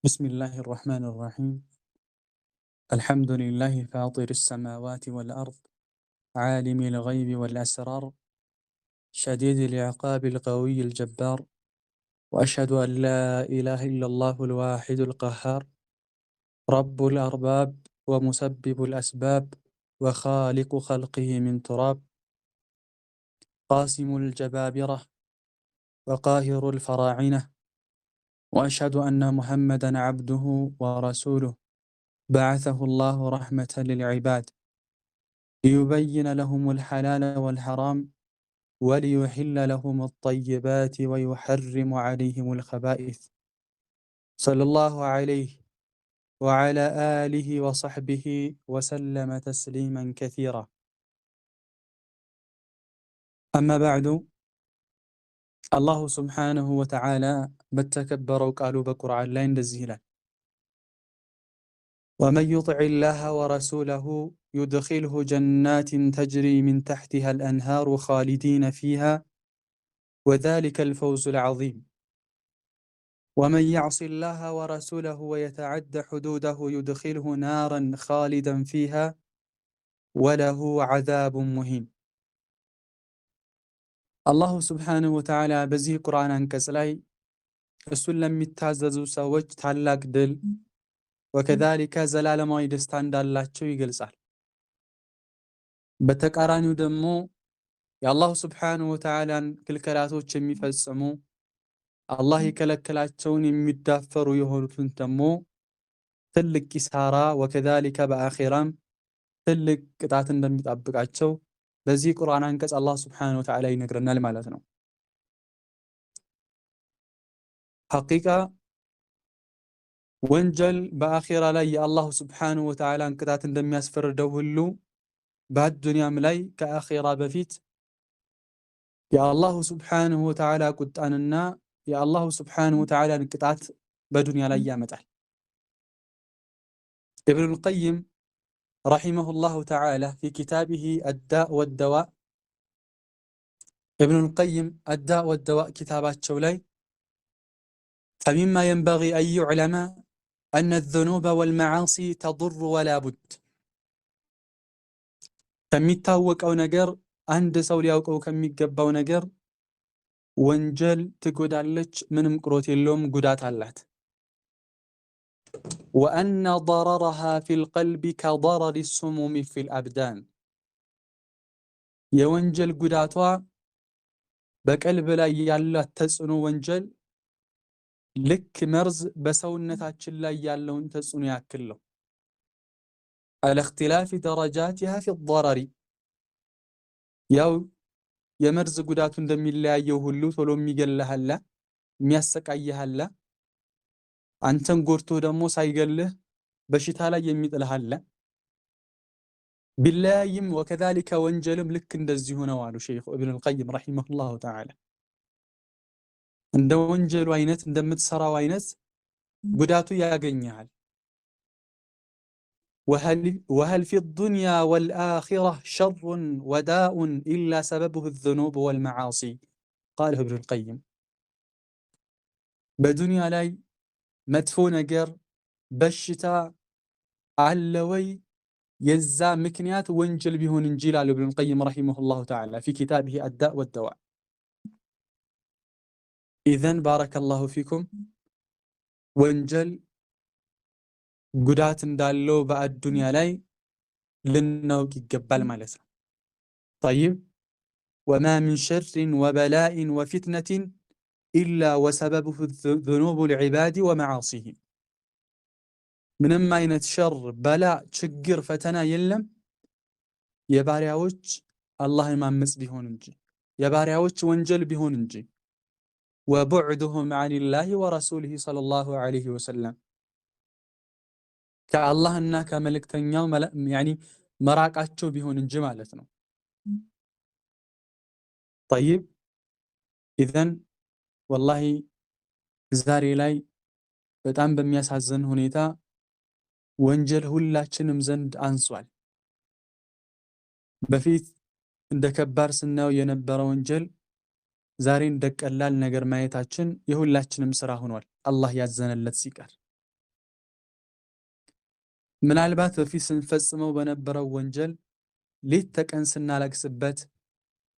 بسم الله الرحمن الرحيم. الحمد لله فاطر السماوات والأرض، عالم الغيب والأسرار، شديد العقاب القوي الجبار، وأشهد أن لا إله إلا الله الواحد القهار، رب الأرباب ومسبب الأسباب، وخالق خلقه من تراب، قاسم الجبابرة وقاهر الفراعنة، وأشهد أن محمدا عبده ورسوله بعثه الله رحمة للعباد ليبين لهم الحلال والحرام وليحل لهم الطيبات ويحرم عليهم الخبائث، صلى الله عليه وعلى آله وصحبه وسلم تسليما كثيرا. أما بعد، الله سبحانه وتعالى بتكبر وقالوا بقرآن لا يندزهلا: ومن يطع الله ورسوله يدخله جنات تجري من تحتها الأنهار خالدين فيها وذلك الفوز العظيم، ومن يعص الله ورسوله ويتعد حدوده يدخله نارا خالدا فيها وله عذاب مهين. الله سبحانه وتعالى بزي قرآن አንቀጽ ላይ እሱን ለሚታዘዙ ሰዎች ታላቅ ድል ወከዛሊከ ዘላለማዊ ደስታ እንዳላቸው ይገልጻል። በተቃራኒው ደግሞ የአላህ ስብሓነሁ ወተዓላን ክልከላቶች የሚፈጽሙ አላህ የከለከላቸውን የሚዳፈሩ የሆኑትን ደግሞ ትልቅ ኪሳራ ወከዛሊከ በአኺራም ትልቅ ቅጣት እንደሚጠብቃቸው በዚህ ቁርአን አንቀጽ አላህ ስብሓነሁ ወተዓላ ይነግረናል ማለት ነው። ሐቂቃ ወንጀል በአኺራ ላይ የአላህ ስብሓነሁ ወተዓላን ቅጣት እንደሚያስፈርደው ሁሉ በአዱንያም ላይ ከአኺራ በፊት የአላህ ስብሓነሁ ወተዓላ ቁጣንና የአላህ ስብሓነሁ ወተዓላን ቅጣት በዱንያ ላይ ያመጣል። ኢብኑል ቀይም ረሒመሁላሁ ተዓላ ፊ ኪታቢሂ አዳእ ወደዋእ ኢብኑል ቀይም አዳእ ወደዋእ ኪታባቸው ላይ ፈሚማ የንበጊ አን ዩዕለመ አነ ዘኑበ ወልመዓሲ ተዱር ወላ ቡድ፣ ከሚታወቀው ነገር አንድ ሰው ሊያውቀው ከሚገባው ነገር ወንጀል ትጎዳለች፣ ምንም ቅሮት የለውም፣ ጉዳት አላት። ወአነ ضረረሃ ፊል ቀልቢ ከضረሪ ሱሙሚ ፊል አብዳን፣ የወንጀል ጉዳቷ በቀልብ ላይ ያላት ተጽዕኖ ወንጀል ልክ መርዝ በሰውነታችን ላይ ያለውን ተጽዕኖ ያክል ነው። አለ እኽቲላፊ ደረጃቲሃ ፊ ضረሪ፣ ያው የመርዝ ጉዳቱ እንደሚለያየው ሁሉ ቶሎ የሚገልህ አለ፣ የሚያሰቃይህ አለ፣ አንተን ጎድቶ ደግሞ ሳይገልህ በሽታ ላይ የሚጥልህ አለ። ቢለያይም ወከዛሊከ ወንጀልም ልክ እንደዚሁ ነው አሉ ሸይኹ ኢብኑል ቀይም ረሒመሁላሁ ተዓላ። እንደ ወንጀሉ አይነት እንደምትሰራው አይነት ጉዳቱ ያገኘሃል። ወሀል ፊ ዱንያ ወልአኺራ ሸሩን ወዳኡን ኢላ ሰበቡሁ ዘኑብ ወልመዓሲ ቃለሁ ኢብኑል ቀይም። በዱንያ ላይ መጥፎ ነገር በሽታ አለ ወይ? የዛ ምክንያት ወንጀል ቢሆን እንጂ ይላል ኢብኑል ቀይም ረሒመሁላሁ ተዓላ ፊ ኪታቢሂ አዳእ ወደዋእ። ኢዘን ባረከላሁ ፊኩም ወንጀል ጉዳት እንዳለው በአዱንያ ላይ ልናውቅ ይገባል ማለት ነው። ጠይብ ወማ ሚን ሸርን ወበላኢን ወፊትነትን ኢላ ወሰበቡሁ ዙኑቡ ልዕባድ ወመዓሲሂም፣ ምንም አይነት ሸር፣ በላ፣ ችግር፣ ፈተና የለም የባሪያዎች አላህን ማመፅ ቢሆን እንጂ የባሪያዎች ወንጀል ቢሆን እንጂ ወቡዕዱሁም ዐኒላሂ ወረሱሊሂ ሰለላሁ ዐለይሂ ወሰለም፣ ከአላህና ከመልእክተኛው መራቃቸው ቢሆን እንጂ ማለት ነው። ጠይብ ኢዘን ወላሂ ዛሬ ላይ በጣም በሚያሳዝን ሁኔታ ወንጀል ሁላችንም ዘንድ አንሷል። በፊት እንደ ከባድ ስናየው የነበረ ወንጀል ዛሬ እንደ ቀላል ነገር ማየታችን የሁላችንም ስራ ሆኗል፣ አላህ ያዘነለት ሲቀር። ምናልባት በፊት ስንፈጽመው በነበረው ወንጀል ሌት ተቀን ስናለቅስበት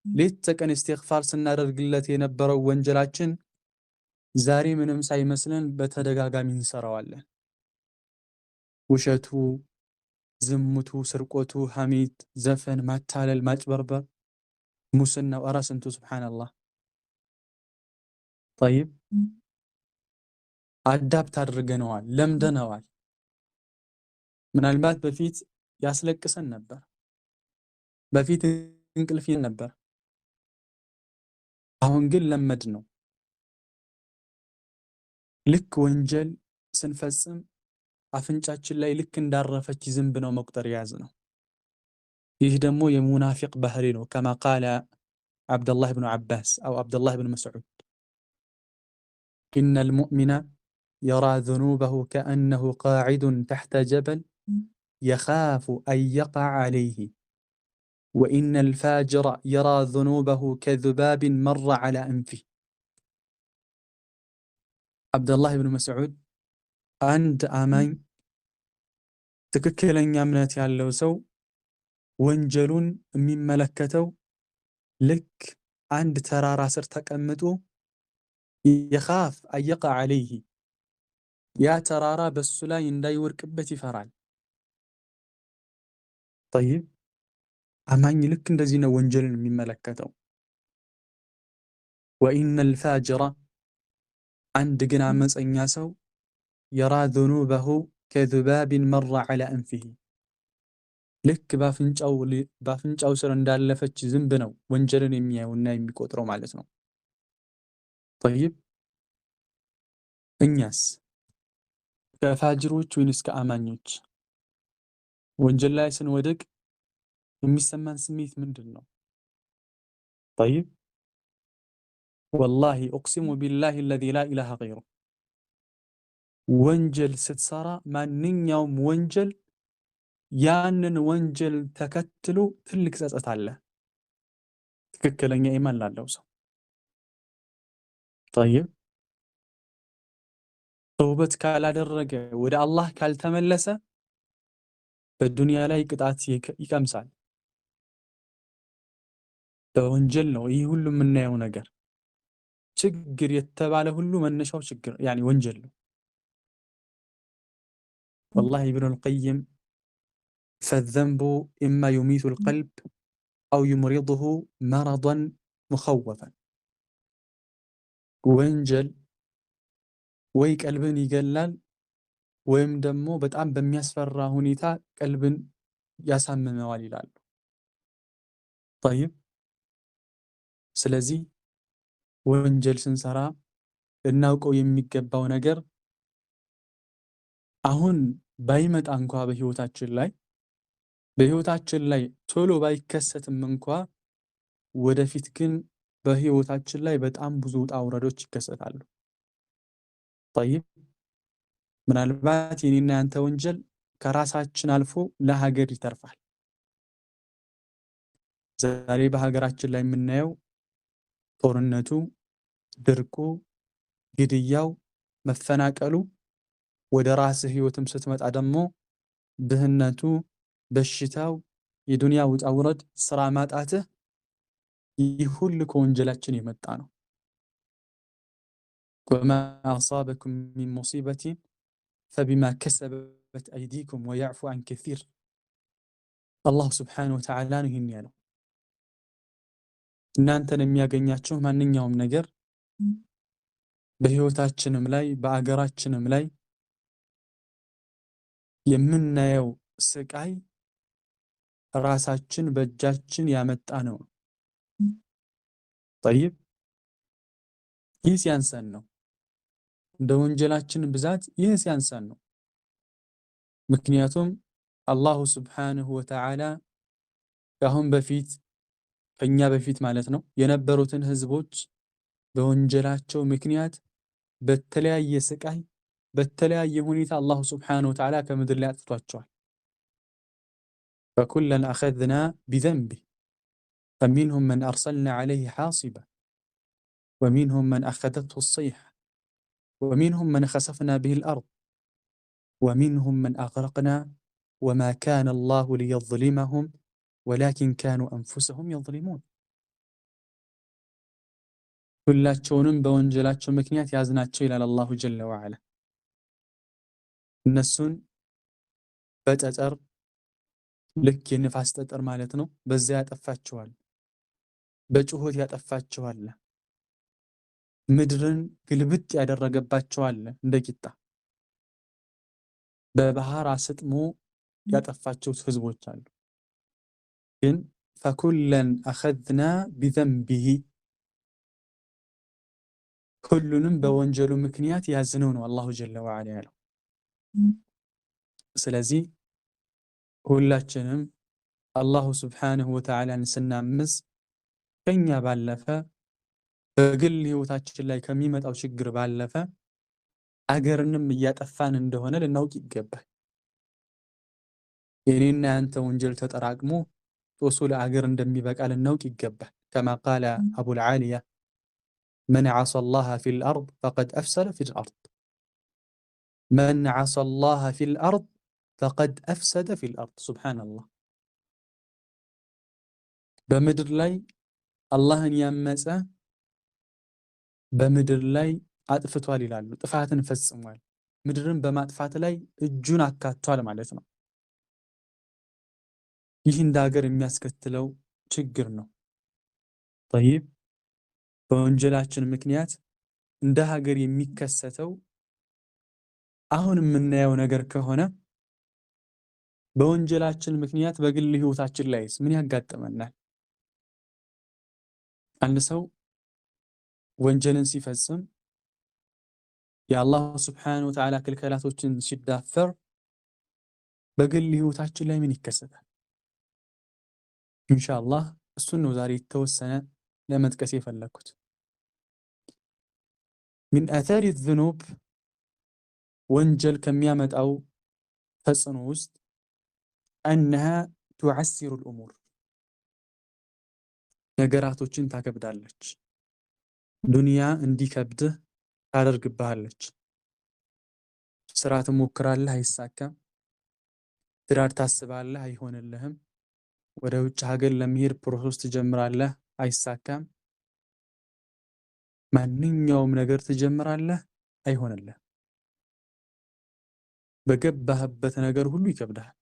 ሌት ተቀን ኢስቲግፋር ስናደርግለት የነበረው ወንጀላችን ዛሬ ምንም ሳይመስለን በተደጋጋሚ እንሰራዋለን። ውሸቱ፣ ዝሙቱ፣ ስርቆቱ፣ ሐሜት፣ ዘፈን፣ ማታለል፣ ማጭበርበር፣ ሙስናው፣ ኧረ ስንቱ ሱብሓነላህ። ጠይብ አዳፕት አድርገነዋል፣ ለምደነዋል። ምናልባት በፊት ያስለቅሰን ነበር፣ በፊት እንቅልፍ ነበር። አሁን ግን ለመድ ነው። ልክ ወንጀል ስንፈጽም አፍንጫችን ላይ ልክ እንዳረፈች ዝንብ ነው መቁጠር የያዝ ነው። ይህ ደግሞ የሙናፊቅ ባህሪ ነው። ከማ ቃለ ዓብደላህ ብኑ ዓባስ አው ዓብደላህ ብኑ መስዑድ ኢነል ሙእሚነ የራ ዙኑበሁ ከአነሁ ቃዒዱን ተሕተ ጀበል የኻፉ አን የቅዐ ዐለይህ ወኢነል ፋጅረ የራ ዙኑበሁ ከዙባቢን መረ ዐላ አንፊህ። ዓብደላህ ብኑ መስዑድ አንድ አማኝ ትክክለኛ እምነት ያለው ሰው ወንጀሉን የሚመለከተው ልክ አንድ ተራራ ስር ተቀምጦ የኻፍ አን የቅዐ ዐለይህ ያ ተራራ በሱ ላይ እንዳይወድቅበት ይፈራል። ጠይብ አማኝ ልክ እንደዚህ ነው ወንጀልን የሚመለከተው። ወኢነል ፋጅረ አንድ ግን አመፀኛ ሰው የራ ዙኑበሁ ከዙባቢን መረ ዐላ አንፊህ ልክ በአፍንጫው ስር እንዳለፈች ዝንብ ነው ወንጀልን የሚያየውና የሚቆጥረው ማለት ነው። ጠይብ እኛስ ከፋጅሮች ወይንስ ከአማኞች? ወንጀል ላይ ስንወድቅ የሚሰማን ስሜት ምንድን ነው? ጠይብ ወላሂ ኡቅሲሙ ቢላሂ አለዚ ላ ኢላሃ ገይሩህ ወንጀል ስትሰራ ማንኛውም ወንጀል ያንን ወንጀል ተከትሎ ትልቅ ጸጸት አለ ትክክለኛ ኢማን ላለው ሰው። ጠይብ ተውበት ካላደረገ ወደ አላህ ካልተመለሰ በዱንያ ላይ ቅጣት ይቀምሳል። በወንጀል ነው ይህ ሁሉ የምናየው ነገር። ችግር የተባለ ሁሉ መነሻው ችግር ያኒ ወንጀል ነው። ወላሂ ኢብኑል ቀይም ፈዘንቡ ኢማ ዩሚቱል ቀልብ አው ዩምሪዱሁ መረደን ሙኸወፈን ወንጀል ወይ ቀልብን ይገላል ወይም ደግሞ በጣም በሚያስፈራ ሁኔታ ቀልብን ያሳምመዋል ይላሉ። ጠይብ ስለዚህ ወንጀል ስንሰራ ልናውቀው የሚገባው ነገር አሁን ባይመጣ እንኳ በህይወታችን ላይ ቶሎ ባይከሰትም እንኳ ወደፊት ግን በህይወታችን ላይ በጣም ብዙ ውጣ ውረዶች ይከሰታሉ። ጠይብ ምናልባት የኔና ያንተ ወንጀል ከራሳችን አልፎ ለሀገር ይተርፋል። ዛሬ በሀገራችን ላይ የምናየው ጦርነቱ፣ ድርቁ፣ ግድያው፣ መፈናቀሉ ወደ ራስህ ህይወትም ስትመጣ ደግሞ ድህነቱ፣ በሽታው፣ የዱንያ ውጣ ውረድ፣ ስራ ማጣትህ ይህ ሁሉ ከወንጀላችን የመጣ ነው። ወማ አሳበኩም ሚን ሙሲበቲን ፈቢማ ከሰበት አይዲኩም ወየዕፉ አን ከሲር። አላህ ሱብሓነሁ ወተዓላ ነው ይህን ያለው። እናንተን የሚያገኛችሁ ማንኛውም ነገር በህይወታችንም ላይ በአገራችንም ላይ የምናየው ስቃይ ራሳችን በእጃችን ያመጣ ነው። ጠይብ ይህ ሲያንሰን ነው። እንደ ወንጀላችን ብዛት ይህ ሲያንሰን ነው። ምክንያቱም አላሁ ሱብሓነሁ ወተዓላ ከአሁን በፊት ከኛ በፊት ማለት ነው የነበሩትን ህዝቦች በወንጀላቸው ምክንያት በተለያየ ስቃይ በተለያየ ሁኔታ አላሁ ሱብሓነሁ ወተዓላ ከምድር ላይ አጥፍቷቸዋል። ፈኩለን አኸዝና ቢዘንቢህ ፈሚንሁም መን አርሰልና ዐለይሂ ሓሲባ ወሚንሁም መን አኸዘትሁ ሰይሐ ወሚንሁም መን ኸሰፍና ቢሂል አርድ ወሚንሁም መን አግረቅና وما كان الله ليظلمهم ولكن كانوا أنفسهم يظلمون ሁላቸውንም በወንጀላቸው ምክንያት ያዝናቸው ይላል አላሁ ጀለ ወዐላ። እነሱን በጠጠር ልክ የንፋስ ጠጠር ማለት ነው፣ በዚያ ያጠፋቸዋል፣ በጩኸት ያጠፋቸዋል፣ ምድርን ግልብጥ ያደረገባቸዋል እንደ ቂጣ፣ በባህር አስጥሞ ያጠፋቸው ህዝቦች አሉ። ግን ፈኩለን አኸዝና ቢዘንቢሂ ሁሉንም በወንጀሉ ምክንያት ያዝነው ነው አላሁ ጀለ ወዐላ ያለው። ስለዚህ ሁላችንም አላሁ ስብሓነሁ ወተዓላን ስናምፅ ከኛ ባለፈ በግል ህይወታችን ላይ ከሚመጣው ችግር ባለፈ አገርንም እያጠፋን እንደሆነ ልናውቅ ይገባል። የኔና ያንተ ወንጀል ተጠራቅሞ ጦሱ ለአገር እንደሚበቃ ልናውቅ ይገባል። ከማ ቃለ አቡል ዓሊያ መን ዐሰ አላህ ፊል አርድ ፈቀድ አፍሰደ ፊል አርድ መን ዐሰ አላህ ፊል አርድ ፈቀድ አፍሰደ ፊል አርድ። ሱብሓነላህ። በምድር ላይ አላህን ያመፀ በምድር ላይ አጥፍቷል ይላሉ፣ ጥፋትን ፈጽሟል፣ ምድርን በማጥፋት ላይ እጁን አካቷል ማለት ነው። ይህ እንደ ሀገር የሚያስከትለው ችግር ነው። ጠይብ በወንጀላችን ምክንያት እንደ ሀገር የሚከሰተው አሁን የምናየው ነገር ከሆነ በወንጀላችን ምክንያት በግል ህይወታችን ላይስ ምን ያጋጥመናል? አንድ ሰው ወንጀልን ሲፈጽም የአላህ ስብሓነሁ ወተዓላ ክልከላቶችን ሲዳፈር በግል ህይወታችን ላይ ምን ይከሰታል? ኢንሻአላህ እሱን ነው ዛሬ የተወሰነ ለመጥቀስ የፈለኩት። ሚን አታሪ ዝኑብ ወንጀል ከሚያመጣው ተጽዕኖ ውስጥ አነሃ ቱዐሲሩ ልእሙር ነገራቶችን ታከብዳለች። ዱንያ እንዲከብድህ ታደርግብሃለች። ስራ ትሞክራለህ፣ አይሳካም። ትዳር ታስባለህ፣ አይሆንልህም። ወደ ውጭ ሀገር ለመሄድ ፕሮሰስ ትጀምራለህ፣ አይሳካም። ማንኛውም ነገር ትጀምራለህ፣ አይሆንልህም። በገባህበት ነገር ሁሉ ይከብድሃል።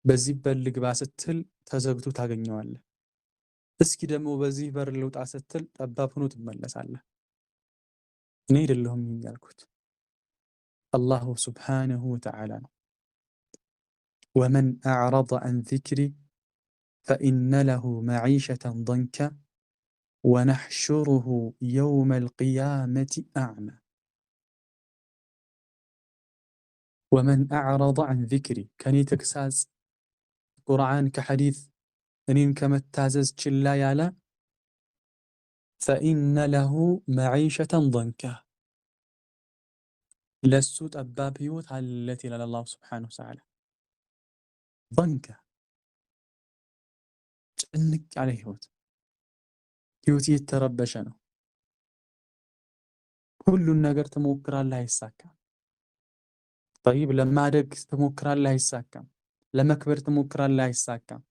በዚህ በር ልግባ ስትል ተዘግቶ ታገኘዋለህ። እስኪ ደግሞ በዚህ በር ልውጣ ስትል ጠባብ ሆኖ ትመለሳለህ። እኔ አይደለሁም ያልኩት አላሁ ስብሓነሁ ወተዓላ ነው። ወመን አዕረض ዐን ዚክሪ ፈኢነ ለሁ መዒሸተን ضንከ ወነሕሹሩሁ የውመል ቂያመቲ አዕማ። ወመን አዕረض ዐን ዚክሪ ከኔ ተግሳጽ ቁርአን ከሐዲስ እኔን ከመታዘዝ ችላ ያለ ፈኢነ ለሁ መዒሸተን ضንከ ለሱ ጠባብ ህይወት አለት ይላል አላሁ ስብሓነሁ ወተዓላ። ضንከ ጭንቅ ያለ ህይወት የተረበሸ ነው። ሁሉን ነገር ትሞክራለህ፣ አይሳካም። ጠይብ ለማደግ ትሞክራለህ፣ አይሳካም። ለመክበር ትሞክራለህ፣ አይሳካም።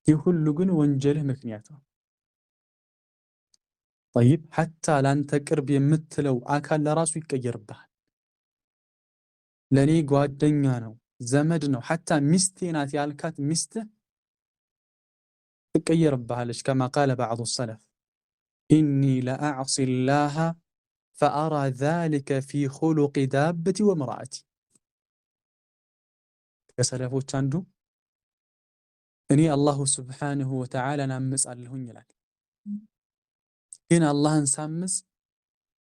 ይህ ሁሉ ግን ወንጀልህ ምክንያት ነው። ጠይብ ሐታ ላንተ ቅርብ የምትለው አካል ለራሱ ይቀየርብሃል። ለኔ ጓደኛ ነው፣ ዘመድ ነው፣ ሐታ ሚስቴ ናት ያልካት ሚስትህ ትቀየርብሃለች። ከማ ቃለ በዕዱ ሰለፍ ኢኒ ለአዕሲ ላህ ፈአራ ዛሊከ ፊ ኹሉቂ ዳበቲ ወምርአቲ። ከሰለፎች አንዱ እኔ አላሁ ስብሓነሁ ወተዓላን አምጻለሁኝ ይላል። ግን አላህን ሳምጽ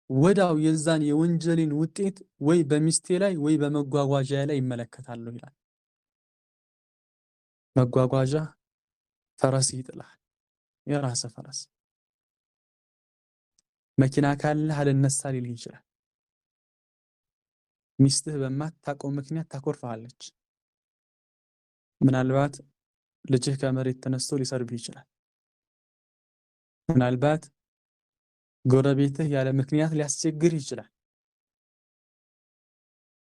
ወዳው የዛን የወንጀልን ውጤት ወይ በሚስቴ ላይ ወይ በመጓጓዣ ላይ ይመለከታሉ ይላል። መጓጓዣ ፈረስ ይጥላል፣ የራስህ ፈረስ። መኪና ካለህ አልነሳ ሊልህ ይችላል። ሚስትህ በማታውቀው ምክንያት ታኮርፋለች። ምናልባት ልጅህ ከመሬት ተነስቶ ሊሰርብህ ይችላል። ምናልባት ጎረቤትህ ያለ ምክንያት ሊያስቸግር ይችላል።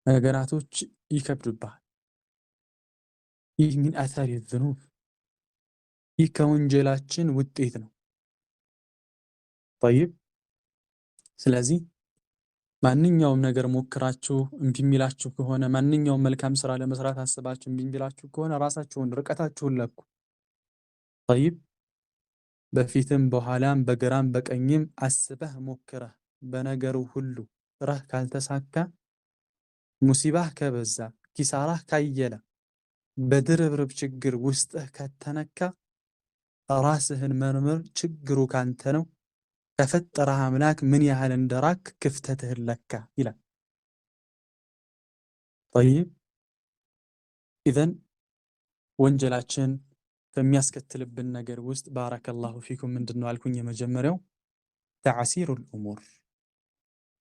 ነገራቶች ይከብድብሃል። ይህ ሚን አታሪ ዝኑብ፣ ይህ ከወንጀላችን ውጤት ነው። ጠይብ ስለዚህ ማንኛውም ነገር ሞክራችሁ እምቢ የሚላችሁ ከሆነ፣ ማንኛውም መልካም ስራ ለመስራት አስባችሁ እምቢ የሚላችሁ ከሆነ ራሳችሁን ርቀታችሁን ለኩ። ጠይብ በፊትም በኋላም በግራም በቀኝም አስበህ ሞክረህ በነገሩ ሁሉ ስራህ ካልተሳካ፣ ሙሲባህ ከበዛ፣ ኪሳራህ ካየለ፣ በድርብርብ ችግር ውስጥህ ከተነካ ራስህን መርምር። ችግሩ ካንተ ነው። ከፈጠረህ አምላክ ምን ያህል እንደራክ ክፍተትህን ለካ ይላል። ጠይብ ኢዘን ወንጀላችን ከሚያስከትልብን ነገር ውስጥ ባረከላሁ ፊኩም ምንድን ነው አልኩኝ? የመጀመሪያው ተዕሲሩል ኡሙር።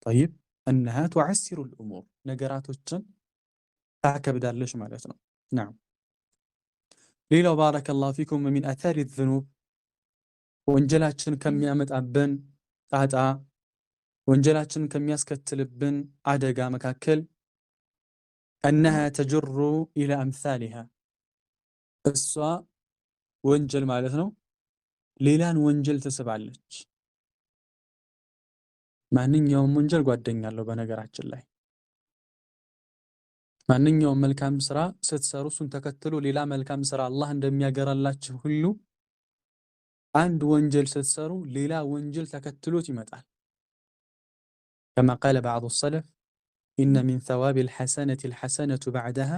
ጠይብ እነሃ ቱዐሲሩል ኡሙር፣ ነገራቶችን ታከብዳለች ማለት ነው። ናም ሌላው ባረከላሁ ፊኩም ሚን አታሪ ዝኑብ፣ ወንጀላችን ከሚያመጣብን ጣጣ፣ ወንጀላችን ከሚያስከትልብን አደጋ መካከል እነሃ ተጅሩ ኢላ አምሳሊሃ፣ እሷ ወንጀል ማለት ነው ሌላን ወንጀል ትስባለች። ማንኛውም ወንጀል ጓደኛ አለው። በነገራችን ላይ ማንኛውም መልካም ስራ ስትሰሩ እሱን ተከትሎ ሌላ መልካም ስራ አላህ እንደሚያገራላችሁ ሁሉ አንድ ወንጀል ስትሰሩ ሌላ ወንጀል ተከትሎት ይመጣል። ከማ ቃለ ባዕዱ ሰለፍ ኢነ ሚን ሰዋቢ ልሐሰነቲ ልሐሰነቱ ባዕደሃ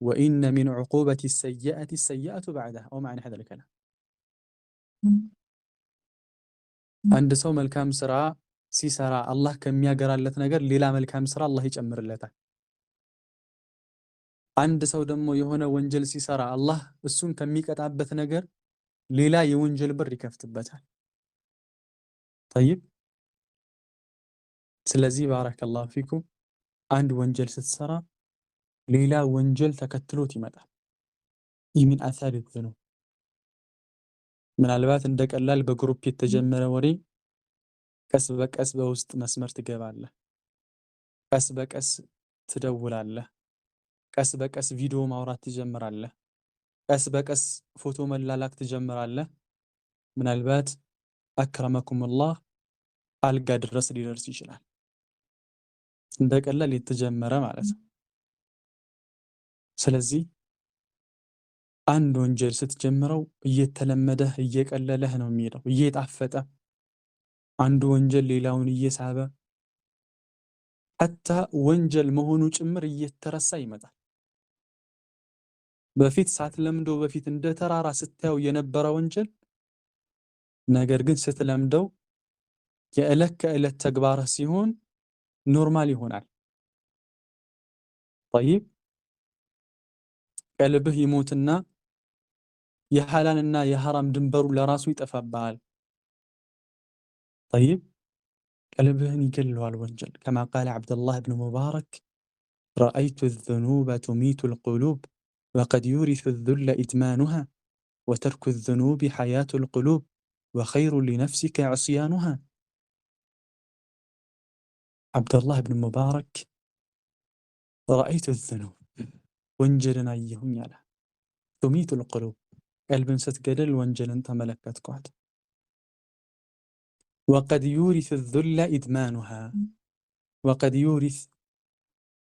ወኢነ ሚን ዑቁበቲ ሰይአቲ ሰይአቱ ባዕደሃ ወመዕና ሀዛል ከላም። አንድ ሰው መልካም ስራ ሲሰራ አላህ ከሚያገራለት ነገር ሌላ መልካም ስራ አላህ ይጨምርለታል። አንድ ሰው ደግሞ የሆነ ወንጀል ሲሰራ አላህ እሱን ከሚቀጣበት ነገር ሌላ የወንጀል በር ይከፍትበታል። ጠይብ ስለዚህ ባረከላሁ ፊኩም አንድ ወንጀል ስትሰራ ሌላ ወንጀል ተከትሎት ይመጣል። ይህ ሚን አሳሪ ዝኑብ። ምናልባት እንደ ቀላል በግሩፕ የተጀመረ ወሬ ቀስ በቀስ በውስጥ መስመር ትገባለህ፣ ቀስ በቀስ ትደውላለህ፣ ቀስ በቀስ ቪዲዮ ማውራት ትጀምራለህ፣ ቀስ በቀስ ፎቶ መላላክ ትጀምራለህ። ምናልባት አክረመኩሙላህ አልጋ ድረስ ሊደርስ ይችላል። እንደ ቀላል የተጀመረ ማለት ነው። ስለዚህ አንድ ወንጀል ስትጀምረው እየተለመደህ እየቀለለህ ነው የሚሄደው፣ እየጣፈጠ አንዱ ወንጀል ሌላውን እየሳበ ሐታ ወንጀል መሆኑ ጭምር እየተረሳ ይመጣል። በፊት ሳትለምደው በፊት እንደ ተራራ ስታየው የነበረ ወንጀል ነገር ግን ስትለምደው የዕለት ከዕለት ተግባርህ ሲሆን ኖርማል ይሆናል። ጠይብ ቀልብህ ይሞትና የሐላልና የሐራም ድንበሩ ለራሱ ይጠፋብሃል። ጠይብ ቀልብህን ይገለዋል ወንጀል። ከማ ቃለ ዐብደላህ ብን ሙባረክ ረአይቱ ዝኑበ ቱሚቱ ልቁሉብ ወቀድ ዩሪሱ ዙለ ኢድማኑሃ ወተርኩ ዝኑብ ሐያቱ ልቁሉብ ወኸይሩ ሊነፍሲከ ዕስያኑሃ። ዐብደላህ ብን ሙባረክ ረአይቱ ዝኑብ ወንጀልን አየሁኝ አለ። ቱሚቱ ልቁሉብ ቀልብን ስትገድል ወንጀልን ተመለከትኳት። ወቀድ ዩሪሱ ዙለ ኢድማኑሃ ወቀድ ዩሪስ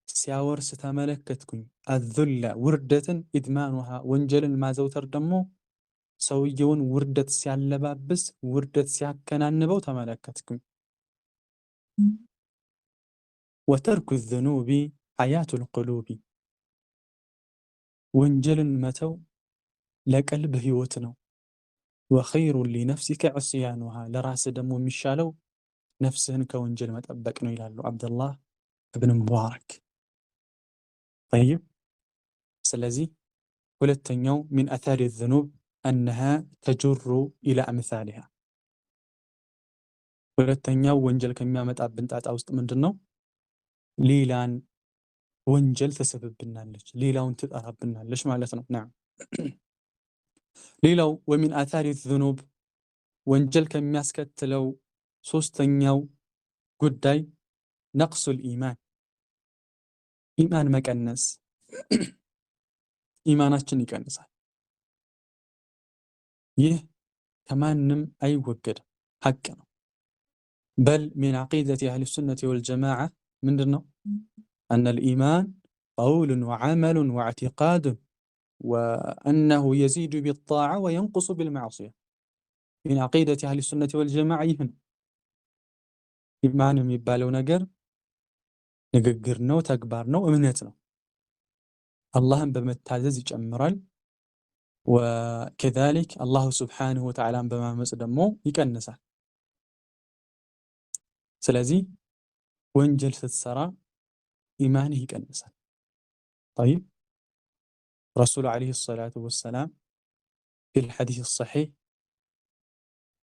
ሲያወርስ ተመለከትኩኝ። አዙለ ውርደትን፣ ኢድማኑሃ ወንጀልን ማዘውተር ደግሞ ሰውየውን ውርደት ሲያለባብስ ውርደት ሲያከናንበው ተመለከትኩኝ። ወተርኩ ዝኑቢ ሐያቱል ቁሉቢ ወንጀልን መተው ለቀልብ ህይወት ነው። ወኸይሩ ሊነፍሲከ ዕስያኑሃ ለራስ ደግሞ የሚሻለው ነፍስህን ከወንጀል መጠበቅ ነው ይላሉ ዐብደላህ እብን ሙባረክ። ጠይብ ስለዚህ ሁለተኛው ሚን አታሪ ዝኑብ አነሃ ተጅሩ ኢላ አምሳሊሃ። ሁለተኛው ወንጀል ከሚያመጣብን ጣጣ ውስጥ ምንድን ነው? ሌላን ወንጀል ትስብብናለች፣ ሌላውን ትጠራብናለች ማለት ነው። ናም ሌላው ወሚን አታሪ ዝኑብ ወንጀል ከሚያስከትለው ሶስተኛው ጉዳይ ነቅሱል ኢማን ኢማን መቀነስ ኢማናችን ይቀንሳል። ይህ ከማንም አይወገድም፣ ሐቅ ነው። በል ሚን ዐቂደቲ አህሊ ሱነቲ ወልጀማዓ ምንድን ነው? አነል ኢማን ቀውሉን ወዐመሉን ወእዕቲቃዱን ወአነሁ የዚዱ ቢጣዓ ወየንቁሱ ቢልመዕሲያ። ሚን ዐቂደቲ አህሊ ሱነቲ ወልጀማዓ ይህ ነው። ኢማን የሚባለው ነገር ንግግር ነው፣ ተግባር ነው፣ እምነት ነው። አላህን በመታዘዝ ይጨምራል። ወከዛሊክ አላሁ ስብሓነሁ ወተዓላን በማመፅ ደግሞ ይቀንሳል። ስለዚህ ወንጀል ስትሰራ ኢማንህ ይቀንሳል። ጠይብ ረሱሉ ዓለይሂ ሰላቱ ወሰላም ፊል ሐዲስ ሰሒሕ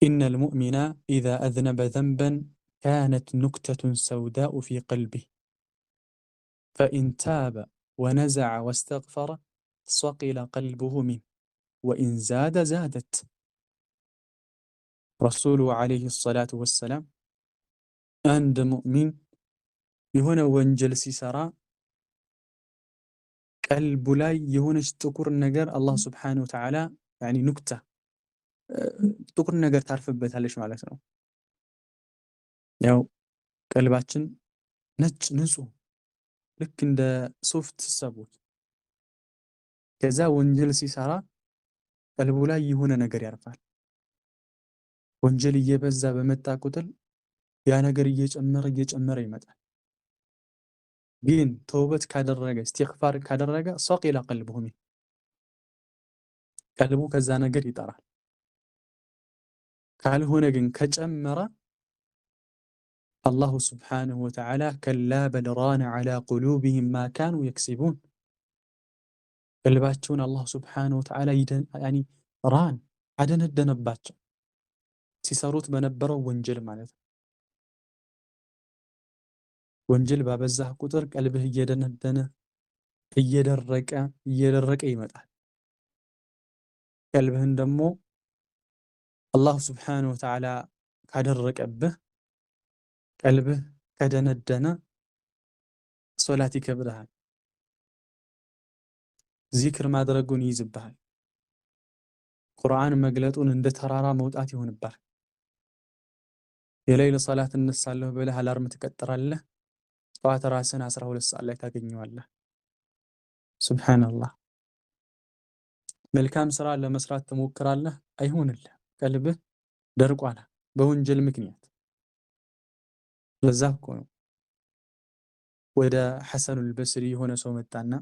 ኢነል ሙእሚነ ኢዛ አዝነበ ዘንበን ካነት ኑክተቱን ሰውዳኡ ፊ ቀልቢህ ፈኢን ታበ ወነዘዐ ወስተግፈረ ሰቂለ ቀልቡሁ ሚንሁ ወኢን ዛደ ዛደት። ረሱሉ ዓለይሂ ሰላቱ ወሰላም አንድ ሙእሚን የሆነ ወንጀል ሲሰራ ቀልቡ ላይ የሆነች ጥቁር ነገር አላህ ስብሓነሁ ወተዓላ ኑክታ ጥቁር ነገር ታርፍበታለች ማለት ነው። ያው ቀልባችን ነጭ ንጹህ ልክ እንደ ሶፍት ሰቦች፣ ከዛ ወንጀል ሲሰራ ቀልቡ ላይ የሆነ ነገር ያርፋል። ወንጀል እየበዛ በመጣ ቁጥር ያ ነገር እየጨመረ ይመጣል። ግን ተውበት ካደረገ ኢስቲግፋር ካደረገ ሰቂለ ቀልቡሁ ሚንሁ ቀልቡ ከዛ ነገር ይጠራል። ካልሆነ ግን ከጨመረ አላሁ ስብሓነሁ ወተዓላ ከላ በል ራነ ዐላ ቁሉቢሂም ማ ካኑ የክሲቡን ቀልባቸውን አላሁ ስብሓነሁ ወተዓላ ራን አደነደነባቸው ሲሰሩት በነበረው ወንጀል ማለት ነው። ወንጀል ባበዛህ ቁጥር ቀልብህ እየደነደነ እየደረቀ ይመጣል። ቀልብህን ደግሞ አላሁ ስብሓነሁ ወተዓላ ካደረቀብህ፣ ቀልብህ ከደነደነ ሶላት ይከብድሃል፣ ዚክር ማድረጉን ይይዝብሃል፣ ቁርአን መግለጡን እንደ ተራራ መውጣት ይሆንብሃል። የሌይል ሶላት እነሳለሁ ብለህ አላርም ትቀጥራለህ፣ ጠዋት ራስን 12 ሰዓት ላይ ታገኘዋለህ። ሱብሓነላህ። መልካም ስራ ለመስራት ትሞክራለህ፣ አይሆንልህ፣ ቀልብህ ደርቋል በወንጀል ምክንያት። ለዛ እኮ ነው ወደ ሐሰኑል በስሪ የሆነ ሰው መጣና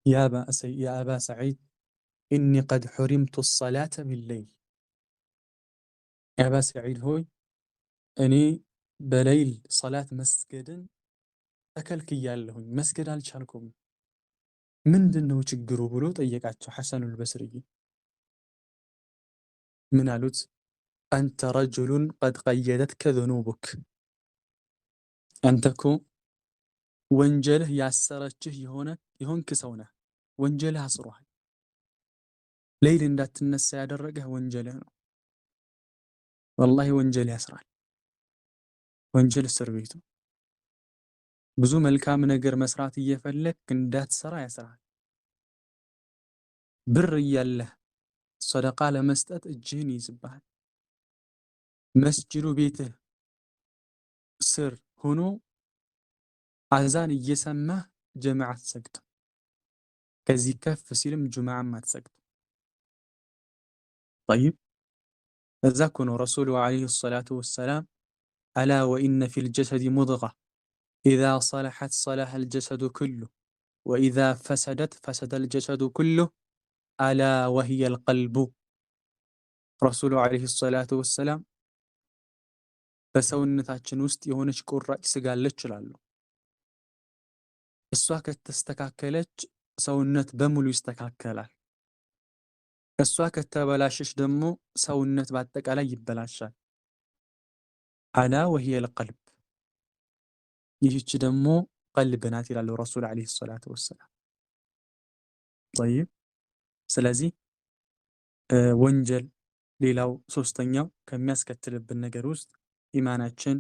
ያ አባ ሰዒድ ኢኒ ቀድ ሑሪምቱ ሰላተ ቢለይል፣ የአባ ሰዒድ ሆይ እኔ በሌይል ሰላት መስገድን ተከልክያለሁኝ፣ መስገድ አልቻልኩም፣ ምንድነው ችግሩ ብሎ ጠየቃቸው ሐሰኑል በስሪ። ምን አሉት? አንተ ረጁሉን ቀድ ቀየደትከ ዘኑቡክ፣ አንተ እኮ ወንጀልህ ያሰረችህ የሆንክ ሰው ነህ። ወንጀልህ አስሮሃል። ሌይል እንዳትነሳ ያደረገህ ወንጀልህ ነው። ወላሂ ወንጀል ያስራል። ወንጀል እስር ቤቱ። ብዙ መልካም ነገር መስራት እየፈለክ እንዳትሰራ ያስራል። ብር እያለህ ሰደቃ ለመስጠት እጅህን ይይዝብሃል። መስጂዱ ቤትህ ስር ሆኖ አዛን እየሰማህ ጀማዓ አትሰግድም። ከዚህ ከፍ ሲልም ጁምዓም አትሰግድም። ጠይብ እዛ እኮ ነው ረሱሉ ዓለይሂ ሰላቱ ወሰላም አላ ወኢነ ፊል ጀሰዲ ሙድጋ ኢዛ ሰለሐት ሰለሐል ጀሰዱ ኩሉ ወኢዛ ፈሰደት ፈሰደል ጀሰዱ ኩሉ አላ ወሂየል ቀልቡ። ረሱሉ ዓለይሂ ሰላቱ ወሰላም በሰውነታችን ውስጥ የሆነች ቁራጭ ስጋ አለች ይላሉ። እሷ ከተስተካከለች ሰውነት በሙሉ ይስተካከላል። እሷ ከተበላሸች ደግሞ ሰውነት በአጠቃላይ ይበላሻል። አላ ወሂየል ቀልብ፣ ይህች ደግሞ ቀልብ ናት ይላሉ ረሱል ዓለይሂ ሰላቱ ወሰላም። ጠይብ ስለዚህ ወንጀል ሌላው ሶስተኛው ከሚያስከትልብን ነገር ውስጥ ኢማናችን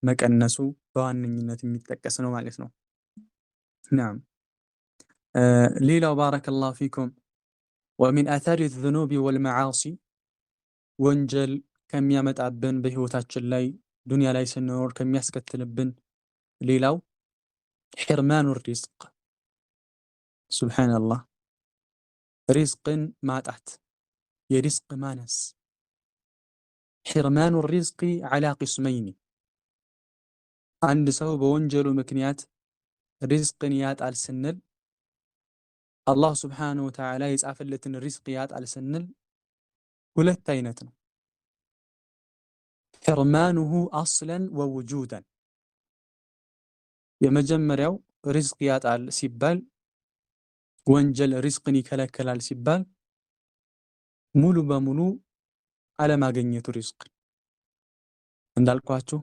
መቀነሱ በዋነኝነት የሚጠቀስ ነው ማለት ነው። نعم. ሌላው ባረከላሁ ፊኩም ወሚን አታሪ ዙኑቢ ወልመዓሲ ወንጀል ከሚያመጣብን በህይወታችን ላይ ዱንያ ላይ ስንኖር ከሚያስከትልብን ሌላው ሕርማኑ ሪዝቅ ሱብሓነላህ ሪዝቅን ማጣት የሪዝቅ ማነስ ሕርማኑ ሪዝቂ ዐላ ቂስመይኒ አንድ ሰው በወንጀሉ ምክንያት ሪዝቅን ያጣል ስንል አላህ ሱብሓነሁ ወተዓላ የጻፈለትን ሪዝቅ ያጣል ስንል ሁለት አይነት ነው። ሕርማኑሁ አስለን ወውጁደን የመጀመሪያው ሪዝቅ ያጣል ሲባል ወንጀል ሪዝቅን ይከለክላል ሲባል ሙሉ በሙሉ አለማግኘቱ ሪዝቅ እንዳልኳችሁ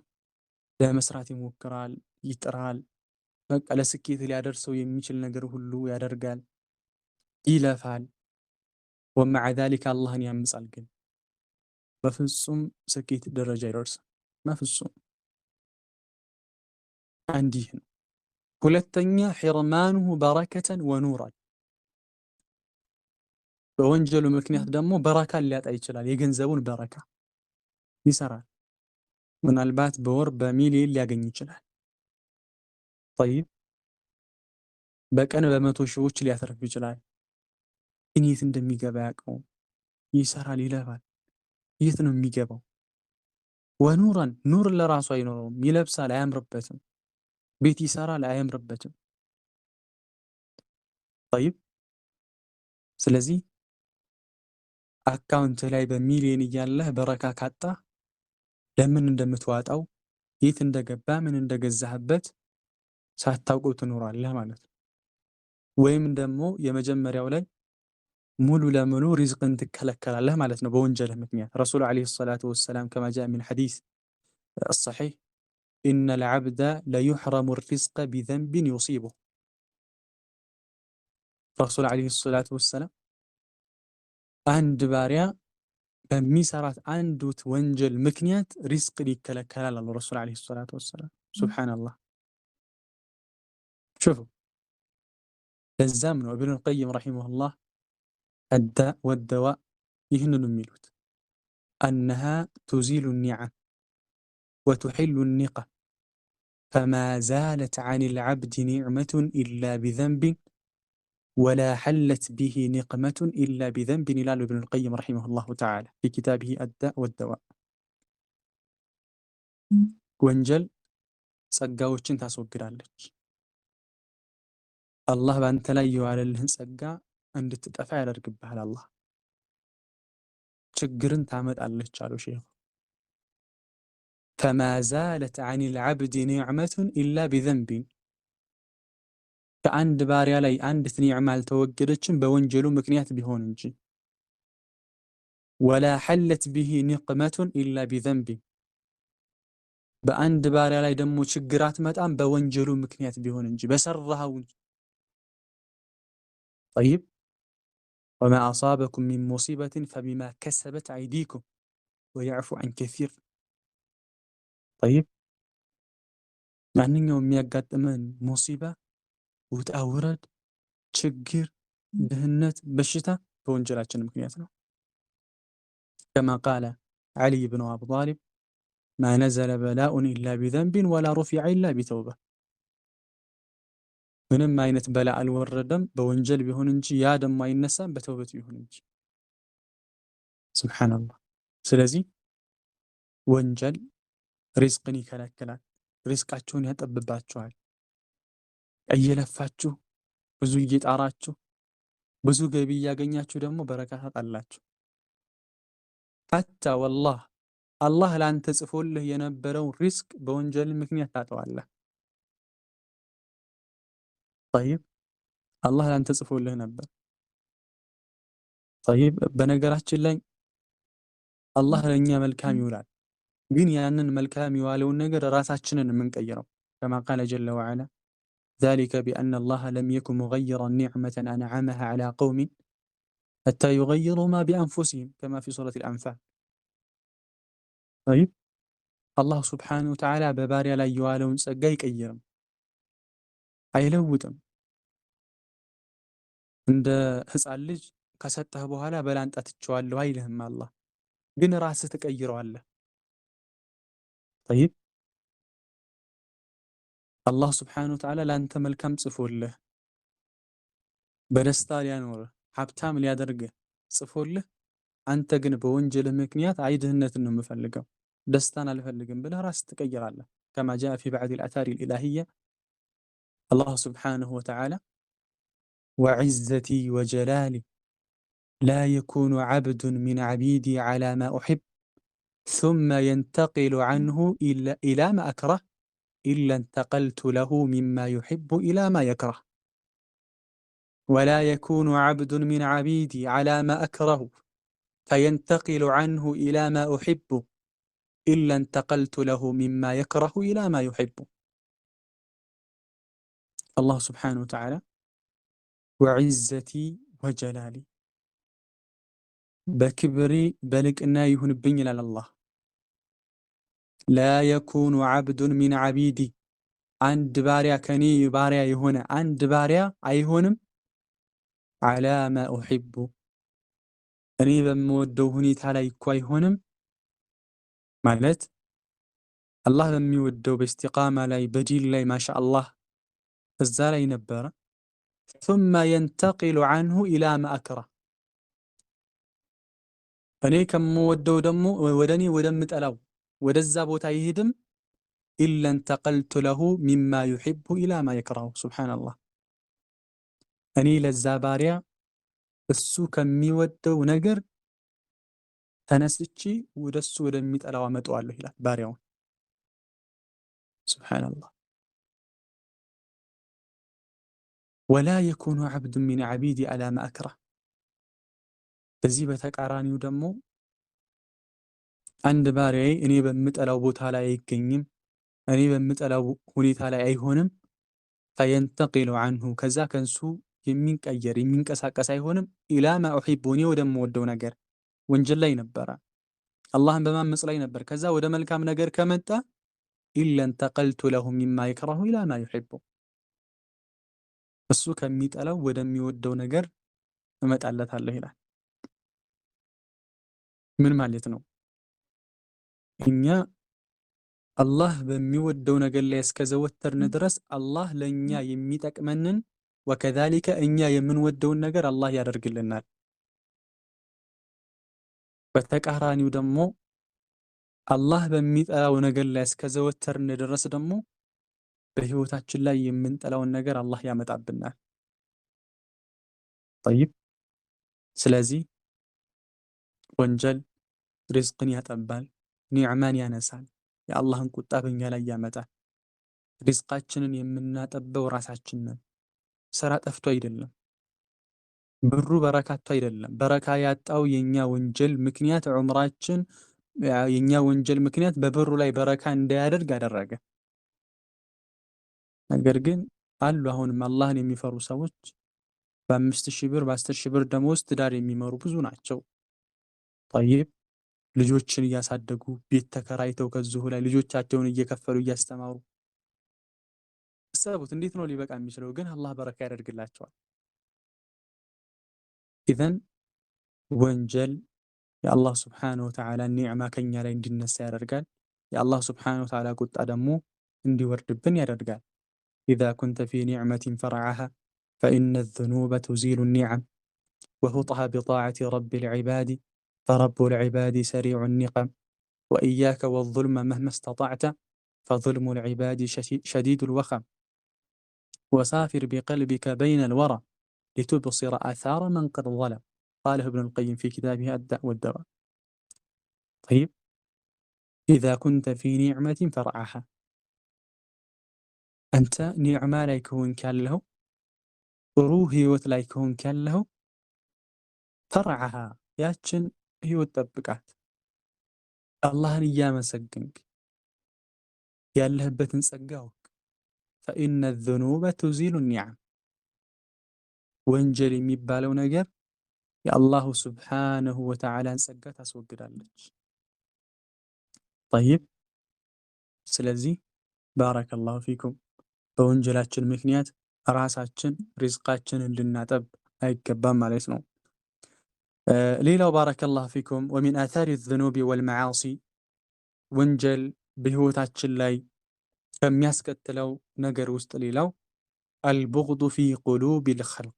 ለመስራት ይሞክራል፣ ይጥራል፣ በቃ ለስኬት ሊያደርሰው የሚችል ነገር ሁሉ ያደርጋል፣ ይለፋል። ወመዓ ዛሊከ አላህን ያምጻል፣ ግን በፍጹም ስኬት ደረጃ አይደርስም። በፍጹም አንዲህ ነው። ሁለተኛ ሕርማኑሁ በረከተን ወኑራን በወንጀሉ ምክንያት ደግሞ በረካን ሊያጣ ይችላል። የገንዘቡን በረካ ይሰራል፣ ምናልባት በወር በሚሊዮን ሊያገኝ ይችላል። ጠይብ በቀን በመቶ ሺዎች ሊያተርፍ ይችላል። ግን የት እንደሚገባ ያውቀውም። ይሰራል፣ ይለፋል፣ የት ነው የሚገባው? ወኑራን ኑር ለራሱ አይኖረውም። ይለብሳል፣ አያምርበትም። ቤት ይሰራል፣ አያምርበትም። ጠይብ ስለዚህ አካውንት ላይ በሚሊዮን እያለህ በረካ ካጣ ለምን እንደምትዋጣው የት እንደገባ ምን እንደገዛህበት ሳታውቀው ትኖራለህ ማለት ነው። ወይም ደግሞ የመጀመሪያው ላይ ሙሉ ለሙሉ ሪዝቅን ትከለከላለህ ማለት ነው በወንጀልህ ምክንያት። ረሱሉ ዓለይሂ ሰላቱ ወሰላም ከማ ጃአ ሚን ሐዲስ አሰሒህ ኢነል ዐብደ ለዩሕረሙ ሪዝቀ ቢዘንቢን ዩሲቡህ ረሱሉ ዓለይሂ ሰላቱ ወሰላም አንድ ባሪያ በሚሰራት አንዱት ወንጀል ምክንያት ሪዝቅን ይከለከላል አሉ ረሱሉ ዓለይሂ ሰላቱ ወሰላም። ሱብሓነላህ። ሹፉ ለዛም ነው ኢብኑል ቀይም ረሒመሁላህ አዳእ ወደዋእ ይህንኑ የሚሉት አነሃ ቱዚሉ ኒዐም ወቱሒሉ ኒቀም ፈማ ዛለት ዐኒል ዐብዲ ኒዕመቱን ኢላ ቢዘንቢን ወላ ሐለት ቢሂ ኒቅመቱን ኢላ ቢዘንቢን ይላሉ ኢብኑል ቀይም ረሒመሁላሁ ተዓላ ፊ ኪታቢሂ አዳእ ወደዋእ። ወንጀል ጸጋዎችን ታስወግዳለች። አላህ በአንተ ላይ የዋለልህን ጸጋ እንድትጠፋ ያደርግብሃል። አላህ ችግርን ታመጣለች አሉ ሼኹ። ፈማ ዛለት ዐኒል ዐብዲ ኒዕመቱን ኢላ ቢዘንቢን ከአንድ ባሪያ ላይ አንዲት ኒዕማ አልተወገደችም በወንጀሉ ምክንያት ቢሆን እንጂ። ወላ ሐለት ቢሂ ኒቅመቱን ኢላ ቢዘንቢን በአንድ ባሪያ ላይ ደግሞ ችግር አትመጣም በወንጀሉ ምክንያት ቢሆን እንጂ በሰራኸው። ጠይብ ወማ አሳበኩም ሚን ሙሲበትን ፈቢማ ከሰበት አይዲኩም ወየዕፉ ዐን ከሲር። ጠይብ ማንኛውም የሚያጋጥመን ሙሲባ፣ ውጣ ውረድ፣ ችግር፣ ድህነት፣ በሽታ በወንጀላችን ምክንያት ነው። ከማ ቃለ ዓሊይ ብኑ አቢ ጣሊብ ማ ነዘለ በላኡን ኢላ ቢዘንቢን ወላ ሩፊዐ ኢላ ቢተውባ ምንም አይነት በላ አልወረደም በወንጀል ቢሆን እንጂ ያ ደግሞ አይነሳም በተውበት ቢሆን እንጂ። ሱብሓነላህ። ስለዚህ ወንጀል ሪዝቅን ይከለክላል፣ ሪዝቃችሁን ያጠብባችኋል። እየለፋችሁ ብዙ እየጣራችሁ ብዙ ገቢ እያገኛችሁ ደግሞ በረካ ታጣላችሁ። ሐታ ወላህ አላህ ለአንተ ጽፎልህ የነበረው ሪዝቅ በወንጀል ምክንያት ታጠዋለህ። ጠይብ አላህ ለአንተ ጽፎልህ ነበር። ጠይብ በነገራችን ላይ አላህ ለእኛ መልካም ይውላል፣ ግን ያንን መልካም የዋለውን ነገር ራሳችንን የምንቀይረው ከማ ቃለ ጀለ ወዐላ ዛሊከ ቢአነ አላህ ለም የኩን ሙገይረን ኒዕመተን አንዐመሃ ዐላ ቀውሚን ሐታ ዩገይሩ ማ ቢአንፉሲሂም ከማ ፊ ሱረቲል አንፋል። ጠይብ አላህ ሱብሓነሁ ወተዓላ በባሪያ ላይ የዋለውን ጸጋ አይቀይርም፣ አይለውጥም። እንደ ህፃን ልጅ ከሰጠህ በኋላ በላንጣ ትቸዋለሁ አይልህም። አላህ ግን ራስህ ትቀይረዋለህ። ጠይብ አላህ ስብሓነሁ ወተዓላ ለአንተ መልካም ጽፎልህ በደስታ ሊያኖርህ ሀብታም ሊያደርግህ ጽፎልህ፣ አንተ ግን በወንጀልህ ምክንያት አይ ድህነትን ነው የምፈልገው ደስታን አልፈልግም ብለህ ራስህ ትቀይራለህ። ከማ ጃአ ፊ በዕድ አልአታሪ አልኢላሂያ አላሁ ስብሓነሁ ወተዓላ ወዕዘቲ ወጀላሊ ላ የኩኑ ዓብዱን ሚን ዓቢዲ ዓላ ማ ኡሒብ ሱመ የንተቂሉ ዐንሁ ኢላ ማ አክረህ ኢላ እንተቀልቱ ለሁ ሚማ ዩሒቡ ኢላ ማ የክረህ ወላ የኩኑ ዓብዱን ሚን ዓቢዲ ዓላ ማ አክረሁ ፈየንተቂሉ ዐንሁ ኢላ ማ ኡሒቡ ኢላ እንተቀልቱ ለሁ ሚማ የክረሁ ኢላ ማ ዩሒቡ። አላሁ ስብሓነሁ ወተዓላ ወዕዘቲ ወጀላሊ በክብሪ በልቅና ይሁንብኝ ይላል አላህ። ላ የኩኑ ዓብዱን ሚን ዓቢዲ አንድ ባሪያ ከኔ ባሪያ የሆነ አንድ ባሪያ አይሆንም ዓላ ማ ኡሒቡ እኔ በምወደው ሁኔታ ላይ እኮ አይሆንም ማለት አላህ በሚወደው በእስቲቃማ ላይ በዲን ላይ ማሻአላህ እዛ ላይ ነበረ። ሱመ የንተቂሉ ዐንሁ ኢላ ማ አክረህ እኔ ከምወደው ደግሞ ወደ እኔ ወደምጠላው ወደዛ ቦታ ይሄድም ኢላ እንተቀልቱ ለሁ ሚማ ዩሒቡ ኢላ ማ የክረሁ። ሱብሓነላህ እኔ ለዛ ባሪያ እሱ ከሚወደው ነገር ተነስቼ ወደሱ ወደሚጠላው አመጣዋለሁ ይላል ባሪያውን። ሱብሓነላህ ወላ የኩኑ ዓብዱን ሚን ዓቢዲ ዓላ ማ አክረህ። በዚህ በተቃራኒው ደግሞ አንድ ባሪያዬ እኔ በምጠላው ቦታ ላይ አይገኝም፣ እኔ በምጠላው ሁኔታ ላይ አይሆንም። ፈየንተቂሉ ዐንሁ ከዛ ከንሱ የሚቀየር የሚንቀሳቀስ አይሆንም። ኢላ ማ ኡሒቡ እኔ ወደምወደው ነገር ወንጀል ላይ ነበረ፣ አላህን በማመፅ ላይ ነበር። ከዛ ወደ መልካም ነገር ከመጣ ኢላ እንተቀልቱ ለሁ ሚማ የክረሁ ኢላ ማ ዩሒቡ እሱ ከሚጠላው ወደሚወደው ነገር እመጣለታለሁ ይላል። ምን ማለት ነው? እኛ አላህ በሚወደው ነገር ላይ እስከዘወተርን ድረስ አላህ ለእኛ የሚጠቅመንን ወከዛሊከ እኛ የምንወደውን ነገር አላህ ያደርግልናል። በተቃራኒው ደግሞ አላህ በሚጠላው ነገር ላይ እስከዘወተርን ድረስ ደግሞ በህይወታችን ላይ የምንጠላውን ነገር አላህ ያመጣብናል። ጠይብ ስለዚህ ወንጀል ሪዝቅን ያጠባል፣ ኒዕማን ያነሳል፣ የአላህን ቁጣ በእኛ ላይ ያመጣል። ሪዝቃችንን የምናጠበው ራሳችን ነን። ስራ ጠፍቶ አይደለም፣ ብሩ በረካቶ አይደለም። በረካ ያጣው የኛ ወንጀል ምክንያት ዑምራችን የኛ ወንጀል ምክንያት በብሩ ላይ በረካ እንዳያደርግ አደረገ። ነገር ግን አሉ አሁንም አላህን የሚፈሩ ሰዎች በ5000 ብር በ10000 ብር ደሞዝ ትዳር የሚመሩ ብዙ ናቸው። ጠይብ ልጆችን እያሳደጉ ቤት ተከራይተው ከዚሁ ላይ ልጆቻቸውን እየከፈሉ እያስተማሩ ሰቡት። እንዴት ነው ሊበቃ የሚችለው? ግን አላህ በረካ ያደርግላቸዋል። ኢዘን ወንጀል የአላህ ስብሓነሁ ወተዓላ ኒዕማ ከኛ ላይ እንዲነሳ ያደርጋል። የአላህ ስብሓነሁ ወተዓላ ቁጣ ደግሞ እንዲወርድብን ያደርጋል። ኢዛ ኩንተ ፊ ኒዕመቲን ፈርዐሃ ፈኢነ ዙኑበ ቱዚሉ ኒዕም ወሁጥሃ ቢጣዓቲ ረቢል ዒባድ ፈረቡል ዒባድ ሰሪዑ ኒቀም ወኢያከ ወዙልመ መህማ እስተጣዕተ ፈዙልሙል ዒባድ ሸዲዱል ወኸም ወሳፊር ቢቀልቢከ በይነል ወራ ሊቱብሲረ አሳረ መን ቀድ ظለም ቃለሁ ኢብኑል ቀይም ፊ ኪታቢሂ አዳእ ወደዋእ። ጠይብ ኢዛ ኩንተ ፊ ኒዕመቲን ፈርዐሃ አንተ ኒዕማ ላይ ከሆንክ ያለኸው ጥሩ ህይወት ላይ ከሆንክ ያለኸው ፈርዐሃ ያችን ህይወት ጠብቃት። አላህን እያመሰግንክ ያለህበትን ጸጋ እወቅ። ፈኢነ ዙኑበ ቱዚሉ ኒዕም ወንጀል የሚባለው ነገር የአላሁ ስብሓነሁ ወተዓላን ጸጋ ታስወግዳለች። ጠይብ ስለዚህ ባረከላሁ ፊኩም በወንጀላችን ምክንያት ራሳችን ሪዝቃችንን ልናጠብ አይገባም ማለት ነው። ሌላው ባረከላሁ ፊኩም ወሚን አታሪ ዙኑቢ ወልመዓሲ ወንጀል በህይወታችን ላይ ከሚያስከትለው ነገር ውስጥ ሌላው አልቡግዱ ፊ ቁሉቢል ኸልቅ።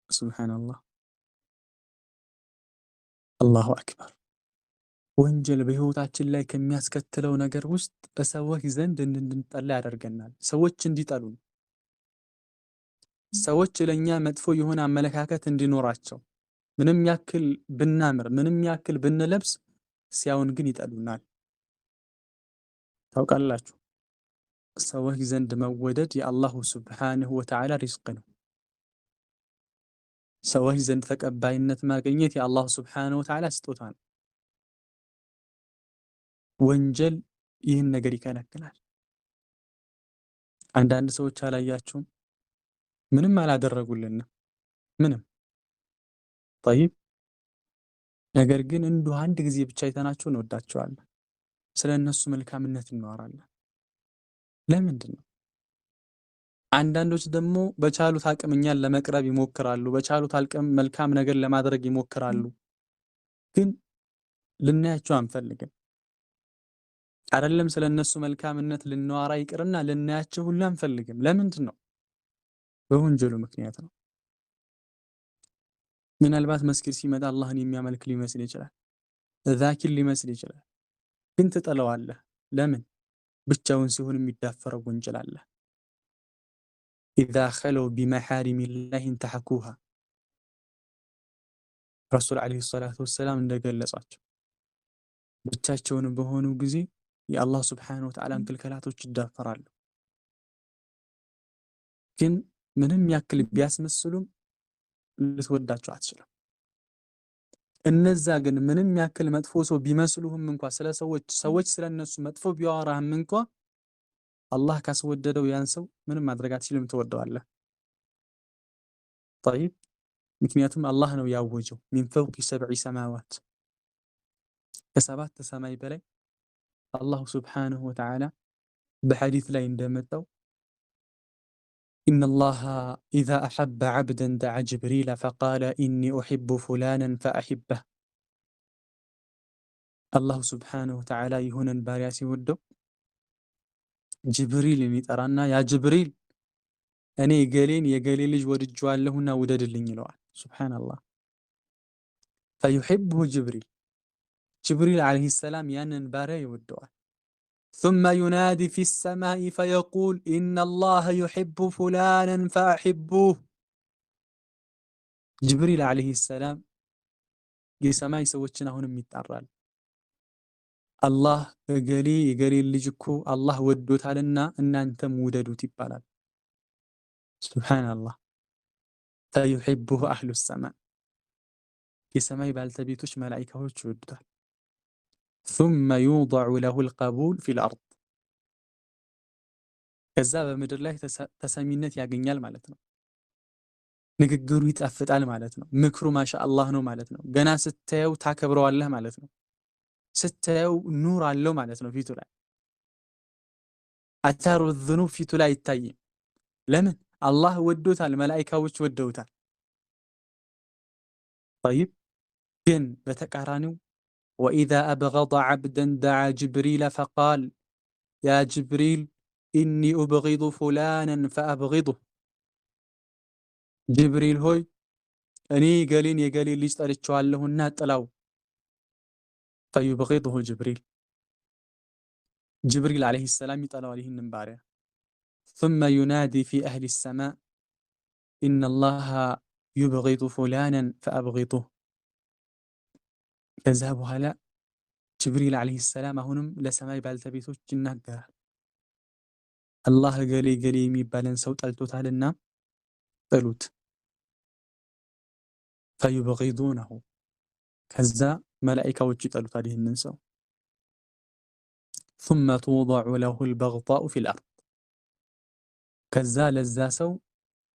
ሱብሓነላህ አላሁ አክበር። ወንጀል በህይወታችን ላይ ከሚያስከትለው ነገር ውስጥ በሰዎች ዘንድ እንድንጠላ ያደርገናል። ሰዎች እንዲጠሉን፣ ሰዎች ለእኛ መጥፎ የሆነ አመለካከት እንዲኖራቸው፣ ምንም ያክል ብናምር፣ ምንም ያክል ብንለብስ፣ ሲያውን ግን ይጠሉናል። ታውቃላችሁ፣ ሰዎች ዘንድ መወደድ የአላሁ ሱብሓነሁ ወተዓላ ሪዝቅ ነው። ሰዎች ዘንድ ተቀባይነት ማግኘት የአላሁ ሱብሓነሁ ወተዓላ ስጦታ ነው። ወንጀል ይህን ነገር ይከለክላል። አንዳንድ ሰዎች አላያችሁም? ምንም አላደረጉልንም፣ ምንም ጠይብ፣ ነገር ግን እንዲሁ አንድ ጊዜ ብቻ አይተናቸው እንወዳቸዋለን። ስለ እነሱ መልካምነት እናወራለን። ለምንድን ነው? አንዳንዶች ደግሞ በቻሉት አቅም እኛን ለመቅረብ ይሞክራሉ። በቻሉት አቅም መልካም ነገር ለማድረግ ይሞክራሉ። ግን ልናያቸው አንፈልግም። አይደለም ስለ እነሱ መልካምነት ልናወራ ይቅርና ልናያቸው ሁሉ አንፈልግም። ለምንድን ነው? በወንጀሉ ምክንያት ነው። ምናልባት መስጊድ ሲመጣ አላህን የሚያመልክ ሊመስል ይችላል፣ ዛኪር ሊመስል ይችላል። ግን ትጠለዋለህ። ለምን? ብቻውን ሲሆን የሚዳፈረው ወንጀል አለ። ኢዛ ኸለው ቢመሓሪሚላሂ እንተሐኩሃ ረሱል ዓለይሂ ሰላቱ ወሰላም እንደገለጿቸው ብቻቸውን በሆኑ ጊዜ የአላህ ሱብሓነሁ ወተዓላን ክልከላቶች ይዳፈራሉ። ግን ምንም ያክል ቢያስመስሉም ልትወዳቸው አትችልም። እነዛ ግን ምንም ያክል መጥፎ ሰው ቢመስሉህም እንኳ ስለ ሰዎች ስለ እነሱ መጥፎ ቢያወራህም እንኳ አላህ ካስወደደው ያን ሰው ምንም ማድረግ አትችልም፣ ትወደዋለህ። ጠይብ፣ ምክንያቱም አላህ ነው ያወጀው ሚን ፈውቂ ሰብዒ ሰማዋት፣ ከሰባት ሰማይ በላይ አላሁ ሱብሓነሁ ወተዓላ በሐዲስ ላይ እንደመጣው ኢነላሃ ኢዛ አሐበ ዐብደን ደዓ ጅብሪለ ፈቃለ ኢኒ ኡሒቡ ፉላነን ፈአሒበህ። አላሁ ሱብሓነሁ ወተዓላ የሆነን ባሪያ ሲወደው ጅብሪልን ይጠራና ያ ጅብሪል እኔ ገሌን የገሌ ልጅ ወድጄዋለሁና ውደድልኝ ይለዋል። ሱብሓነላህ። ፈዩሒቡሁ ጅብሪል ዓለይሂ ሰላም ያንን ባሪያ ይወደዋል። ثم ينادي في السماء فيقول إن الله يحب فلانا فأحبوه። ጅብሪል ዓለይሂ ሰላም የሰማይ ሰዎችን አሁንም ይጣራል። አላህ እገሌ የገሌን ልጅ እኮ አላህ ወዶታልና እናንተም ውደዱት ይባላል። ሱብሓነላህ። ፈዩሒቡሁ አህሉ ሰማእ፣ የሰማይ ባልተቤቶች መላኢካዎች ይወዱታል። ثم يوضع له القبول في الأرض، ከዛ በምድር ላይ ተሰሚነት ያገኛል ማለት ነው። ንግግሩ ይጣፍጣል ማለት ነው። ምክሩ ማሻአላህ ነው ማለት ነው። ገና ስታየው ታከብረዋለህ ማለት ነው። ስታየው ኑር አለው ማለት ነው ፊቱ ላይ። አታሩ ዝኑብ ፊቱ ላይ አይታይም። ለምን? አላህ ወዶታል፣ መላኢካዎች ወደውታል። ጠይብ፣ ግን በተቃራኒው ወኢዛ አብገደ ዐብደን ደዓ ጅብሪለ ፈቃል ያ ጅብሪል ኢኒ ኡብጊዱ ፉላነን ፈአብጊዱህ። ጅብሪል ሆይ እኔ ገሌን የገሌ ልጅ ጠልቼዋለሁና ጥላው። ፈዩብጊዱሁ ጅብሪል ዓለይሂ ሰላም ይጠላዋል ይህንን ባሪያ። ثم ينادي في أهل السماء إن الله يبغض فلانا فأبغضوه። ከዛ በኋላ ጅብሪል ዓለይሂ ሰላም አሁንም ለሰማይ ባልተቤቶች ይናገራል። አላህ ገሌ ገሌ የሚባለን ሰው ጠልቶታልና ጥሉት። ፈዩብጊዱነሁ፣ ከዛ መላኢካዎች ይጠሉታል ይህንን ሰው። ثم توضع له البغضاء في الأرض، ከዛ ለዛ ሰው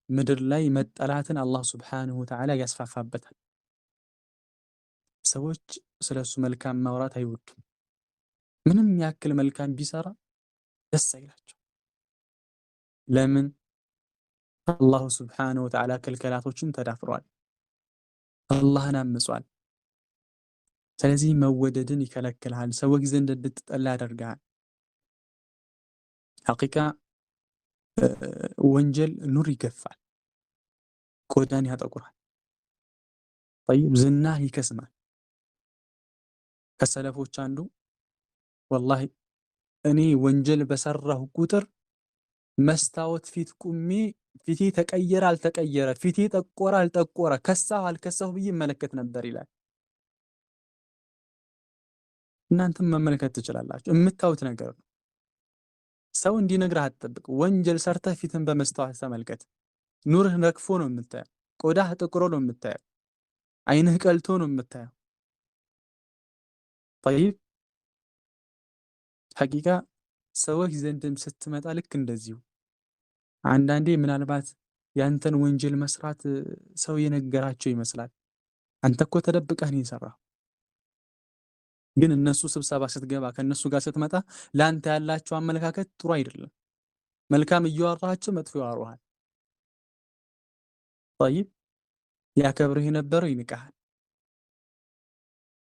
ምድር ላይ መጠላትን አላህ ሱብሓነሁ ወተዓላ ያስፋፋበታል። ሰዎች ስለሱ መልካም ማውራት አይወዱም። ምንም ያክል መልካም ቢሰራ ደስ አይላቸው። ለምን? አላሁ ስብሓነሁ ወተዓላ ክልከላቶችን ተዳፍሯል። አላህን አምጿል። ስለዚህ መወደድን ይከለክልሃል። ሰዎች ዘንድ እንድትጠላ ያደርግሃል። ሐቂቃ ወንጀል ኑር ይገፋል፣ ቆዳን ያጠቁራል፣ ጠይብ ዝናህ ይከስማል። ከሰለፎች አንዱ ወላሂ እኔ ወንጀል በሰራሁ ቁጥር መስታወት ፊት ቁሜ ፊቴ ተቀየረ አልተቀየረ፣ ፊቴ ጠቆረ አልጠቆረ፣ ከሳሁ አልከሳሁ ብዬ እመለከት ነበር ይላል። እናንተም መመልከት ትችላላችሁ። የምታዩት ነገር ነው። ሰው እንዲነግርህ አትጠብቅ። ወንጀል ሰርተህ ፊትን በመስታወት ተመልከት። ኑርህ ነክፎ ነው የምታየው። ቆዳህ ጥቁሮ ነው የምታየው። አይንህ ቀልቶ ነው የምታየው። ጠይብ ሐቂቃ ሰዎች ዘንድም ስትመጣ ልክ እንደዚሁ አንዳንዴ ምናልባት ያንተን ወንጀል መስራት ሰው የነገራቸው ይመስላል። አንተ እኮ ተደብቀህ ነው የሰራው። ግን እነሱ ስብሰባ ስትገባ ከነሱ ጋር ስትመጣ ለአንተ ያላቸው አመለካከት ጥሩ አይደለም። መልካም እያወራሃቸው መጥፎ ያወሩሃል። ጠይብ ያከብርህ የነበረው ይንቃሃል።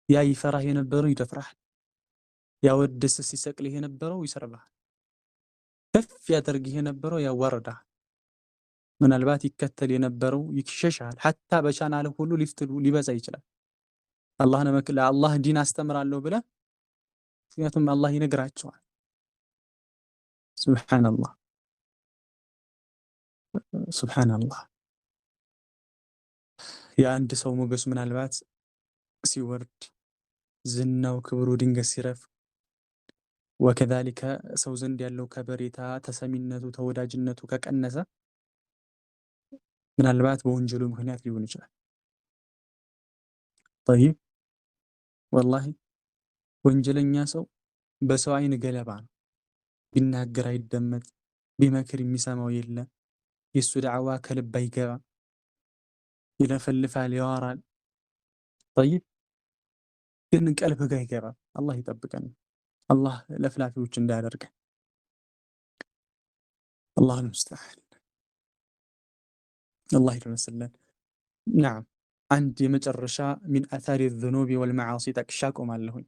ያ ይፈራህ የነበረው ይደፍራሃል። ያወድስ ሲሰቅልህ የነበረው ይሰርብሃል። ከፍ ያደርግህ የነበረው ያዋርዳሃል። ምናልባት ይከተል የነበረው ይሸሻል። ሐታ በቻናልህ ሁሉ ሊበዛ ይችላል። ለአላህ ዲን አስተምራለሁ ብለህ ምክንያቱም አላህ ይነግራቸዋል። ሱብሓነላህ ሱብሓነላህ። የአንድ ሰው ሞገስ ምናልባት ሲወርድ ዝናው ክብሩ ድንገት ሲረፍ ወከዛሊከ ሰው ዘንድ ያለው ከበሬታ ተሰሚነቱ ተወዳጅነቱ ከቀነሰ ምናልባት በወንጀሉ ምክንያት ሊሆን ይችላል። ጠይብ ወላሂ ወንጀለኛ ሰው በሰው አይን ገለባ ነው። ቢናገር አይደመጥ፣ ቢመክር የሚሰማው የለ፣ የሱ ዳዕዋ ከልብ አይገባ፣ ይለፈልፋል፣ ያወራል። ጠይብ ግን ቀልብ ጋር ይገባል። አላህ ይጠብቀን። አላህ ለፍላፊዎች እንዳያደርገን። አላህ المستعان አላህ ይመስለን። نعم አንድ የመጨረሻ من آثار الذنوب والمعاصي ጠቅሻ ቆማለሁኝ።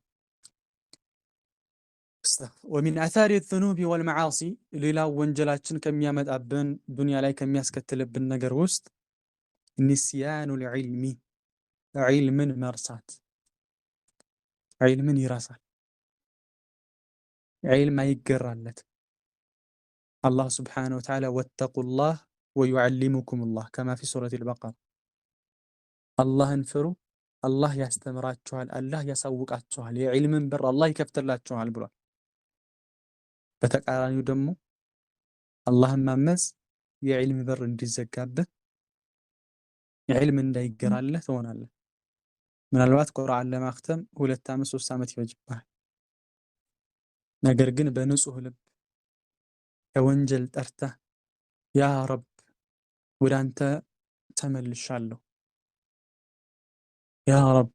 ومن آثار الذنوب والمعاصي ሌላው ወንጀላችን ከሚያመጣብን ዱንያ ላይ ከሚያስከትልብን ነገር ውስጥ نسيان العلم ዒልምን መርሳት። ዒልምን ይረሳል። ዒልም አይገራለት። አላህ ስብሓነሁ ወተዓላ ወተቁላህ ወዩዓሊሙኩሙላህ ከማ ፊ ሱረቲል በቀራ። አላህን ፍሩ፣ አላህ ያስተምራችኋል፣ አላህ ያሳውቃችኋል፣ የዒልምን በር አላህ ይከፍትላችኋል ብሏል። በተቃራኒው ደግሞ አላህን ማመፅ የዒልም በር እንዲዘጋብህ ዒልም እንዳይገራለህ ትሆናለህ። ምናልባት ቁርአን ለማክተም 2 ዓመት 3 ዓመት ይፈጅብሃል። ነገር ግን በንጹህ ልብ ከወንጀል ጠርተህ ያ ረብ ወደ አንተ ተመልሻለሁ፣ ያ ረብ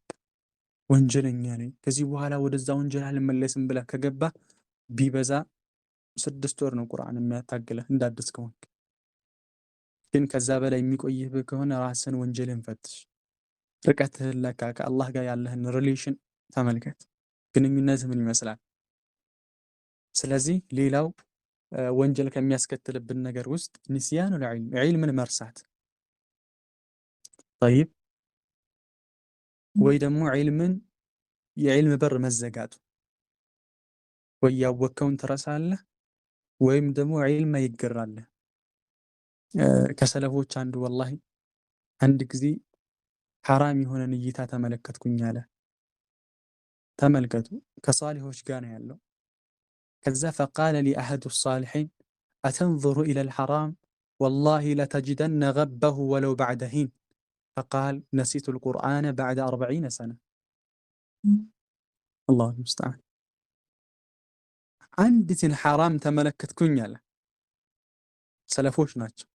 ወንጀለኛ ነኝ፣ ከዚህ በኋላ ወደዛ ወንጀል አልመለስም ብለህ ከገባህ ቢበዛ 6 ወር ነው ቁርአን የሚያታግልህ እንዳዲስ ከሆንክ። ግን ከዛ በላይ የሚቆይህ ከሆነ ራስን ወንጀልን ፈትሽ። ርቀትህን ለካ ከአላህ ጋር ያለህን ሪሌሽን ተመልከት። ግንኙነት ምን ይመስላል? ስለዚህ ሌላው ወንጀል ከሚያስከትልብን ነገር ውስጥ ንስያኑል ዒልም ዒልምን መርሳት። ጠይብ ወይ ደግሞ ዒልምን የዒልም በር መዘጋቱ። ወይ ያወቅከውን ትረሳለህ ወይም ደግሞ ዒልም አይገራልህ። ከሰለፎች አንዱ ወላሂ አንድ ጊዜ ሐራም የሆነን እይታ ተመለከትኩኝ አለ። ተመልከቱ፣ ከሷሊሆች ጋር ነው ያለው። ከዛ ፈቃለ ሊ አሐዱ ሷሊሒን አተንዙሩ ኢለል ሐራም ወላሂ ለተጅደነ ገበሁ ወለው በዕደ ሒን ፈቃል ነሲቱል ቁርአነ በዕደ 40 ሰነ። አላሁ ሙስተዓን። አንዲትን ሐራም ተመለከትኩኝ አለ። ሰለፎች ናቸው።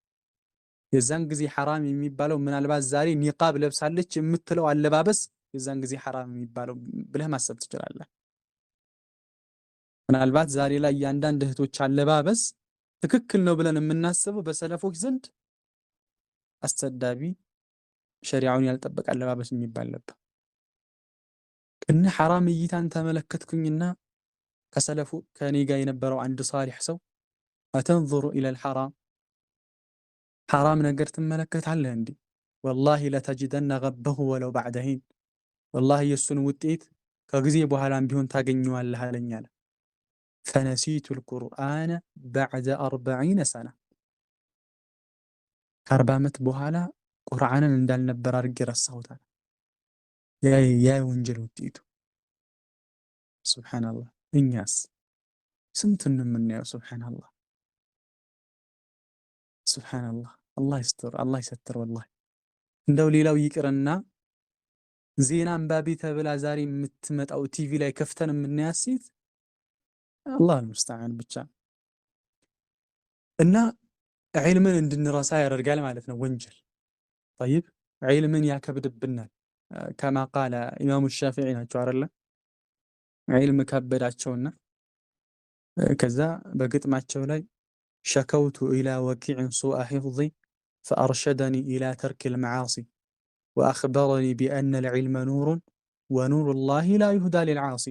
የዛን ጊዜ ሐራም የሚባለው ምናልባት ዛሬ ኒቃብ ለብሳለች የምትለው አለባበስ የዛን ጊዜ ሐራም የሚባለው ብለህ ማሰብ ትችላለህ። ምናልባት ዛሬ ላይ የአንዳንድ እህቶች አለባበስ ትክክል ነው ብለን የምናስበው በሰለፎች ዘንድ አስተዳቢ ሸሪዓውን ያልጠበቀ አለባበስ የሚባል ነበር። እና ሐራም እይታን ተመለከትኩኝና ከሰለፉ ከኔ ጋር የነበረው አንድ ሳሊሕ ሰው አተንዙሩ ኢለል ሐራም ሐራም ነገር ትመለከታለህ እንዴ? ወላሂ ለተጅደነ ገበሁ ወለው ባዕደ ሒን ወላሂ የእሱን ውጤት ከጊዜ በኋላም ቢሆን ታገኘዋለህ አለኝ አለ። ፈነሲቱል ቁርአነ በዕደ 40 ሰና ከ40 ዓመት በኋላ ቁርአንን እንዳልነበር አድርጌ ረሳሁታል። ያ ወንጀል ውጤቱ ሱብሓነላህ። እኛስ ስንቱን የምናየው? ሱብሓነላህ ሱብሓነላህ። አላህ ይስጥር፣ አላህ ይሰትር። ወላሂ እንደው ሌላው ይቅርና ዜና አንባቢ ተብላ ዛሬ የምትመጣው ቲቪ ላይ ከፍተን የምናያት ሴት አላህ አልሙስተዓን ብቻ። እና ዒልምን እንድንረሳ ያደርጋል ማለት ነው ወንጀል። ጠይብ ዒልምን ያከብድብናል። ከማ ቃለ ኢማሙ ሻፊዒ ናቸው አይደለ? ዒልም ከበዳቸውና ከዛ በግጥማቸው ላይ ሸከውቱ ኢላ ወኪዕን ሱአ ሒፍዚ ፈአርሸደኒ ኢላ ተርኪል መዓሲ ወአኽበረኒ ቢአነል ዒልመ ኑሩን ወኑሩላሂ ላ ዩህዳ ሊልዓሲ።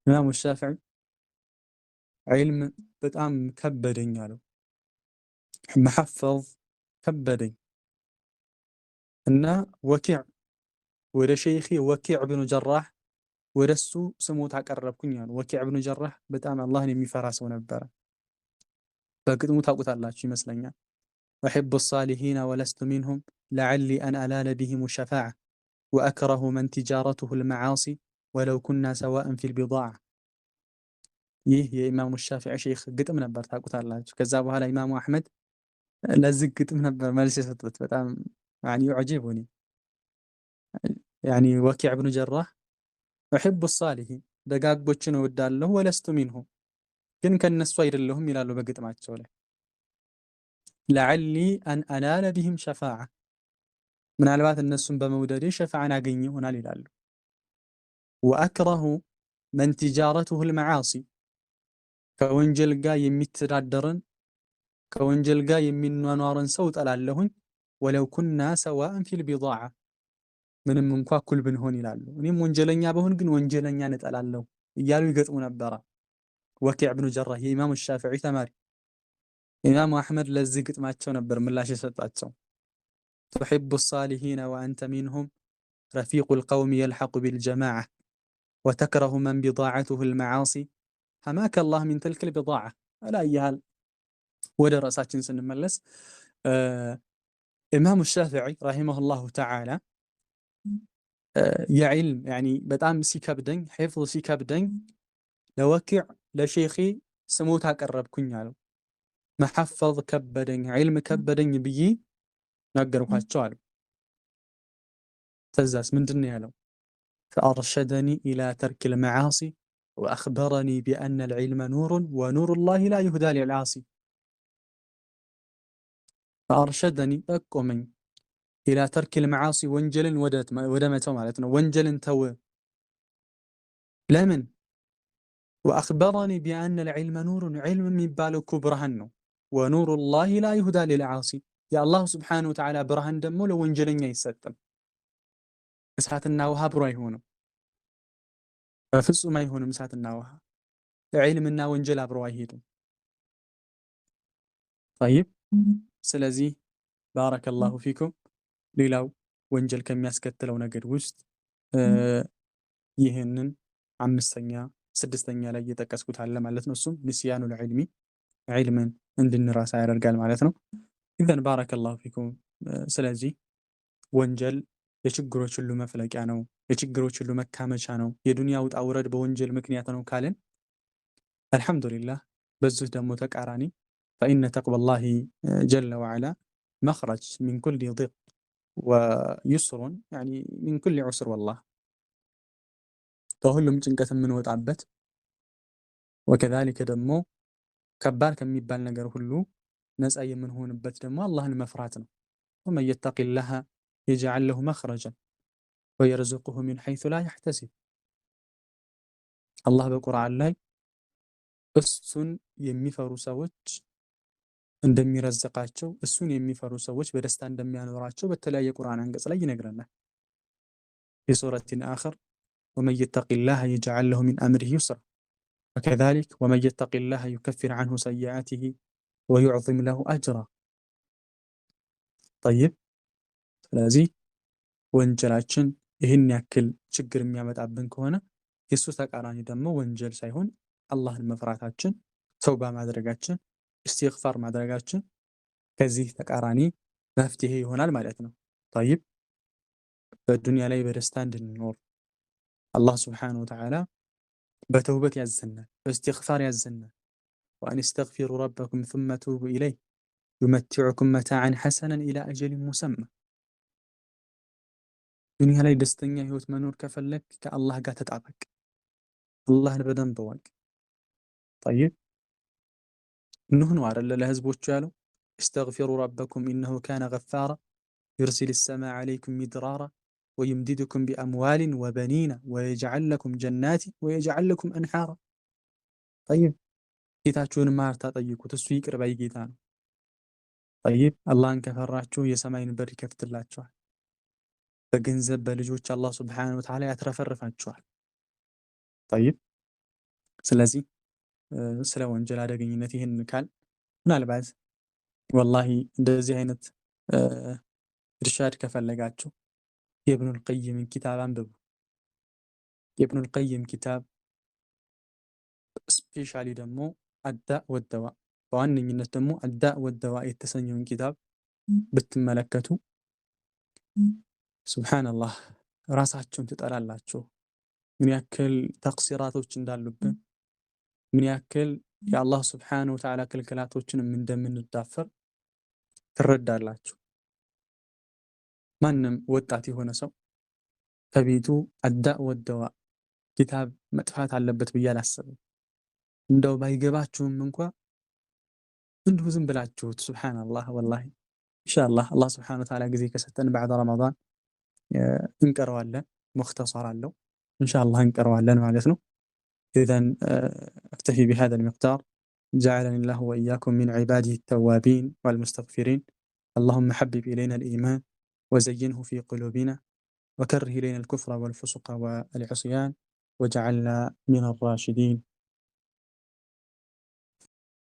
ኢማሙ ሻፊዒ ዒልም በጣም ከበደኝ አለው። መሐፈዝ ከበደኝ እና ወኪዕ ወደ ሸይኺ ወኪዕ ብኑ ጀራህ ወደሱ ስሞታ አቀረብኩኝ አሉ። ወኪዕ ብኑ ጀራህ በጣም አላህን የሚፈራ ሰው ነበረ። በግጥሙ ታውቁታላችሁ ይመስለኛል። ወሒቡ ሳሊሒነ ወለስቱ ሚንሁም ለዐሊ አን አላለ ቢሂሙ ሸፋዓ ወአክረሁ መን ቲጃረቱሁ ልመዓሲ ወለው ኩና ሰዋእን ፊል ቢዳዓ። ይህ የኢማሙ ሻፊዒ ሼኽ ግጥም ነበር፣ ታውቁታላችሁ። ከዛ በኋላ ኢማሙ አሕመድ ለዚህ ግጥም ነበር መልስ የሰጡት። በጣም ዩዕጂቡኒ ወኪዕ ብኑ ጀራህ ኡሒቡ ሳሊሒን ደጋጎችን እወዳለሁ፣ ወለስቱ ሚንሁም ግን ከነሱ አይደለሁም ይላሉ በግጥማቸው ላይ። ለዐሊ አን አናለ ቢሂም ሸፋዓ ምናልባት እነሱን በመውደዴ ሸፋዓን አገኝ ይሆናል ይላሉ። ወአክረሁ መን ቲጃረቱሁ ልመዓሲ ከወንጀል ጋር የሚተዳደርን ከወንጀል ጋር የሚኗኗርን ሰው እጠላለሁኝ። ወለው ኩና ሰዋእን ፊል ቢዳዓ ምንም እንኳ እኩል ብንሆን ይላሉ። እኔም ወንጀለኛ በሆን ግን ወንጀለኛን እጠላለሁ እያሉ ይገጥሙ ነበረ። ወኪዕ ብኑ ጀራህ የኢማሙ ሻፊዒ ተማሪ። ኢማሙ አሕመድ ለዚህ ግጥማቸው ነበር ምላሽ የሰጣቸው። ቱሒቡ ሳሊሒነ ወአንተ ሚንሁም ረፊቁል ቀውሚ የልሐቁ ቢልጀማዓ ወተክረሁ መን ቢዳዓቱሁ ልመዓሲ ሐማከ አላህ ሚን ትልክል ቢዳዓ። አላያህል ወደ ርዕሳችን ስንመለስ ኢማሙ ሻፊዒ ረሂመሁላሁ ተዓላ የዒልም በጣም ሲከብደኝ ሒፍዝ ሲከብደኝ ለወኪዕ ለሼኺ ስሞታ አቀረብኩኝ አለው። መሐፈዝ ከበደኝ ዒልም ከበደኝ ብዬ ነገርኳቸው አሉ። ተዛስ ምንድን ነው ያለው? ፈአርሸደኒ ኢላ ተርኪል መዓሲ ወአኽበረኒ ቢአነል ዒልመ ኑሩን ወኑሩላሂ ላ ዩህዳ ሊልዓሲ። ፈአርሸደኒ ጠቆመኝ ኢላ ተርኪል መዓሲ ወንጀልን ወደ መተው ማለት ነው። ወንጀልን ተው። ለምን? ወአኽበረኒ ቢአነል ዒልመ ኑሩን ዒልም የሚባለው እኮ ብርሃን ነው። ወኑሩላሂ ላ ዩህዳ ሊልዓሲ የአላሁ ስብሓነሁ ወተዓላ ብርሃን ደግሞ ለወንጀለኛ አይሰጥም። እሳትና ውሃ አብሮ አይሆንም፣ በፍጹም አይሆንም። እሳትና ውሃ ዒልምና ወንጀል አብረው አይሄዱም። ጠይብ ስለዚህ ባረከላሁ ፊኩም። ሌላው ወንጀል ከሚያስከትለው ነገር ውስጥ ይህንን 5ኛ 6ኛ ላይ እየጠቀስኩት አለ ማለት ነው። እሱም ንስያኑል ዒልሚ ዒልምን እንድንረሳ ያደርጋል ማለት ነው። ኢዘን ባረከላሁ ፊኩም። ስለዚህ ወንጀል የችግሮች ሁሉ መፍለቂያ ነው፣ የችግሮች ሁሉ መካመቻ ነው። የዱንያ ውጣ ውረድ በወንጀል ምክንያት ነው ካልን አልሐምዱሊላህ። በዚህ ደግሞ ተቃራኒ ፈኢነ ተቅወላሂ ጀለ ወዐላ መኽረጅ ሚን ኩሊ ዲቅ ወዩስሩን ሚን ኩሊ ዑስር ወላሂ ከሁሉም ጭንቀት የምንወጣበት ወከዛሊከ ደግሞ ከባድ ከሚባል ነገር ሁሉ ነፃ የምንሆንበት ደግሞ አላህን መፍራት ነው። ወመን የተቂላህ የጅዐል ለሁ መኽረጀን ወየርዙቅሁ ሚን ሐይሱ ላ የሕተሲብ። አላህ በቁርአን ላይ እሱን የሚፈሩ ሰዎች እንደሚረዝቃቸው እሱን የሚፈሩ ሰዎች በደስታ እንደሚያኖራቸው በተለያየ ቁርአን አንቀጽ ላይ ይነግረናል። في سورة آخر ومن يتق الله يجعل له من أمره يسرا وكذلك ومن يتق الله يكفر عنه سيئاته ويعظم له أجرا طيب ስለዚህ ወንጀላችን ይህን ያክል ችግር የሚያመጣብን ከሆነ የሱ ተቃራኒ ደግሞ ወንጀል ሳይሆን አላህን መፍራታችን፣ ተውባ ማድረጋችን፣ እስትግፋር ማድረጋችን ከዚህ ተቃራኒ መፍትሄ ይሆናል ማለት ነው። طيب በዱንያ ላይ በደስታ እንድንኖር አላህ ስብሓነሁ ወተዓላ በተውበት ያዘናል፣ በእስትግፋር ያዘናል። ወአን እስተግፊሩ ረበኩም ثم توبوا إليه يمتعكم متاعا حسنا إلى أجل مسمى ዱንያ ላይ ደስተኛ ህይወት መኖር ከፈለግ ከአላህ ጋር ተጣበቅ፣ አላህን በደንብ እወቅ። طيب ኑህ ነው አይደለ ለህዝቦቹ ያለው እስተግፊሩ ረበኩም ኢነሁ ካነ ገፋራ ዩርሲል ሰማአ ዐለይኩም ሚድራራ ወዩምዲድኩም ቢአምዋሊን ወበኒና ወየጅዐል ለኩም ጀናት ወየጅዐል ለኩም አንሃራ። طيب ጌታችሁን ማርታ ጠይቁት፣ እሱ ይቅር ባይ ጌታ ነው። طيب አላህን ከፈራችሁ የሰማይን በር ይከፍትላችኋል፣ በገንዘብ በልጆች አላህ ሱብሓነሁ ወተዓላ ያትረፈርፋችኋል። طيب ስለዚህ ስለ ወንጀል አደገኝነት ይህን ካል ምናልባት ወላሂ እንደዚህ አይነት ኢርሻድ ከፈለጋችሁ የኢብኑል ቀይምን ኪታብ አንብቡ። የኢብኑል ቀይም ኪታብ ስፔሻሊ ደግሞ አዳእ ወደዋ፣ በዋነኝነት ደግሞ አዳእ ወደዋ የተሰኘውን ኪታብ ብትመለከቱ ሱብሓነላህ ራሳችሁን ትጠላላችሁ። ምን ያክል ተቅሲራቶች እንዳሉብን፣ ምን ያክል የአላህ ሱብሓነሁ ወተዓላ ክልክላቶችንም እንደምንዳፈር ትረዳላችሁ። ማንም ወጣት የሆነ ሰው ከቤቱ አዳእ ወደዋ ኪታብ መጥፋት አለበት ብዬ አላስብም። እንደው ባይገባችሁም እንኳ እንዲሁ ዝም ብላችሁት ሱብሓነላህ ወላሂ ኢንሻአላህ አላህ ሱብሓነሁ ወተዓላ ጊዜ ከሰጠን ባዕድ ረመዳን እንቀረዋለን። ሙኽተሰር አለው ኢንሻአላህ እንቀረዋለን ማለት ነው። ኢዘን أكتفي بهذا المقدار. جعلني الله وإياكم من عباده التوابين والمستغفرين. اللهم حبب إلينا الإيمان وزينه في قلوبنا وكره إلينا الكفر والفسق والعصيان وجعلنا من الراشدين.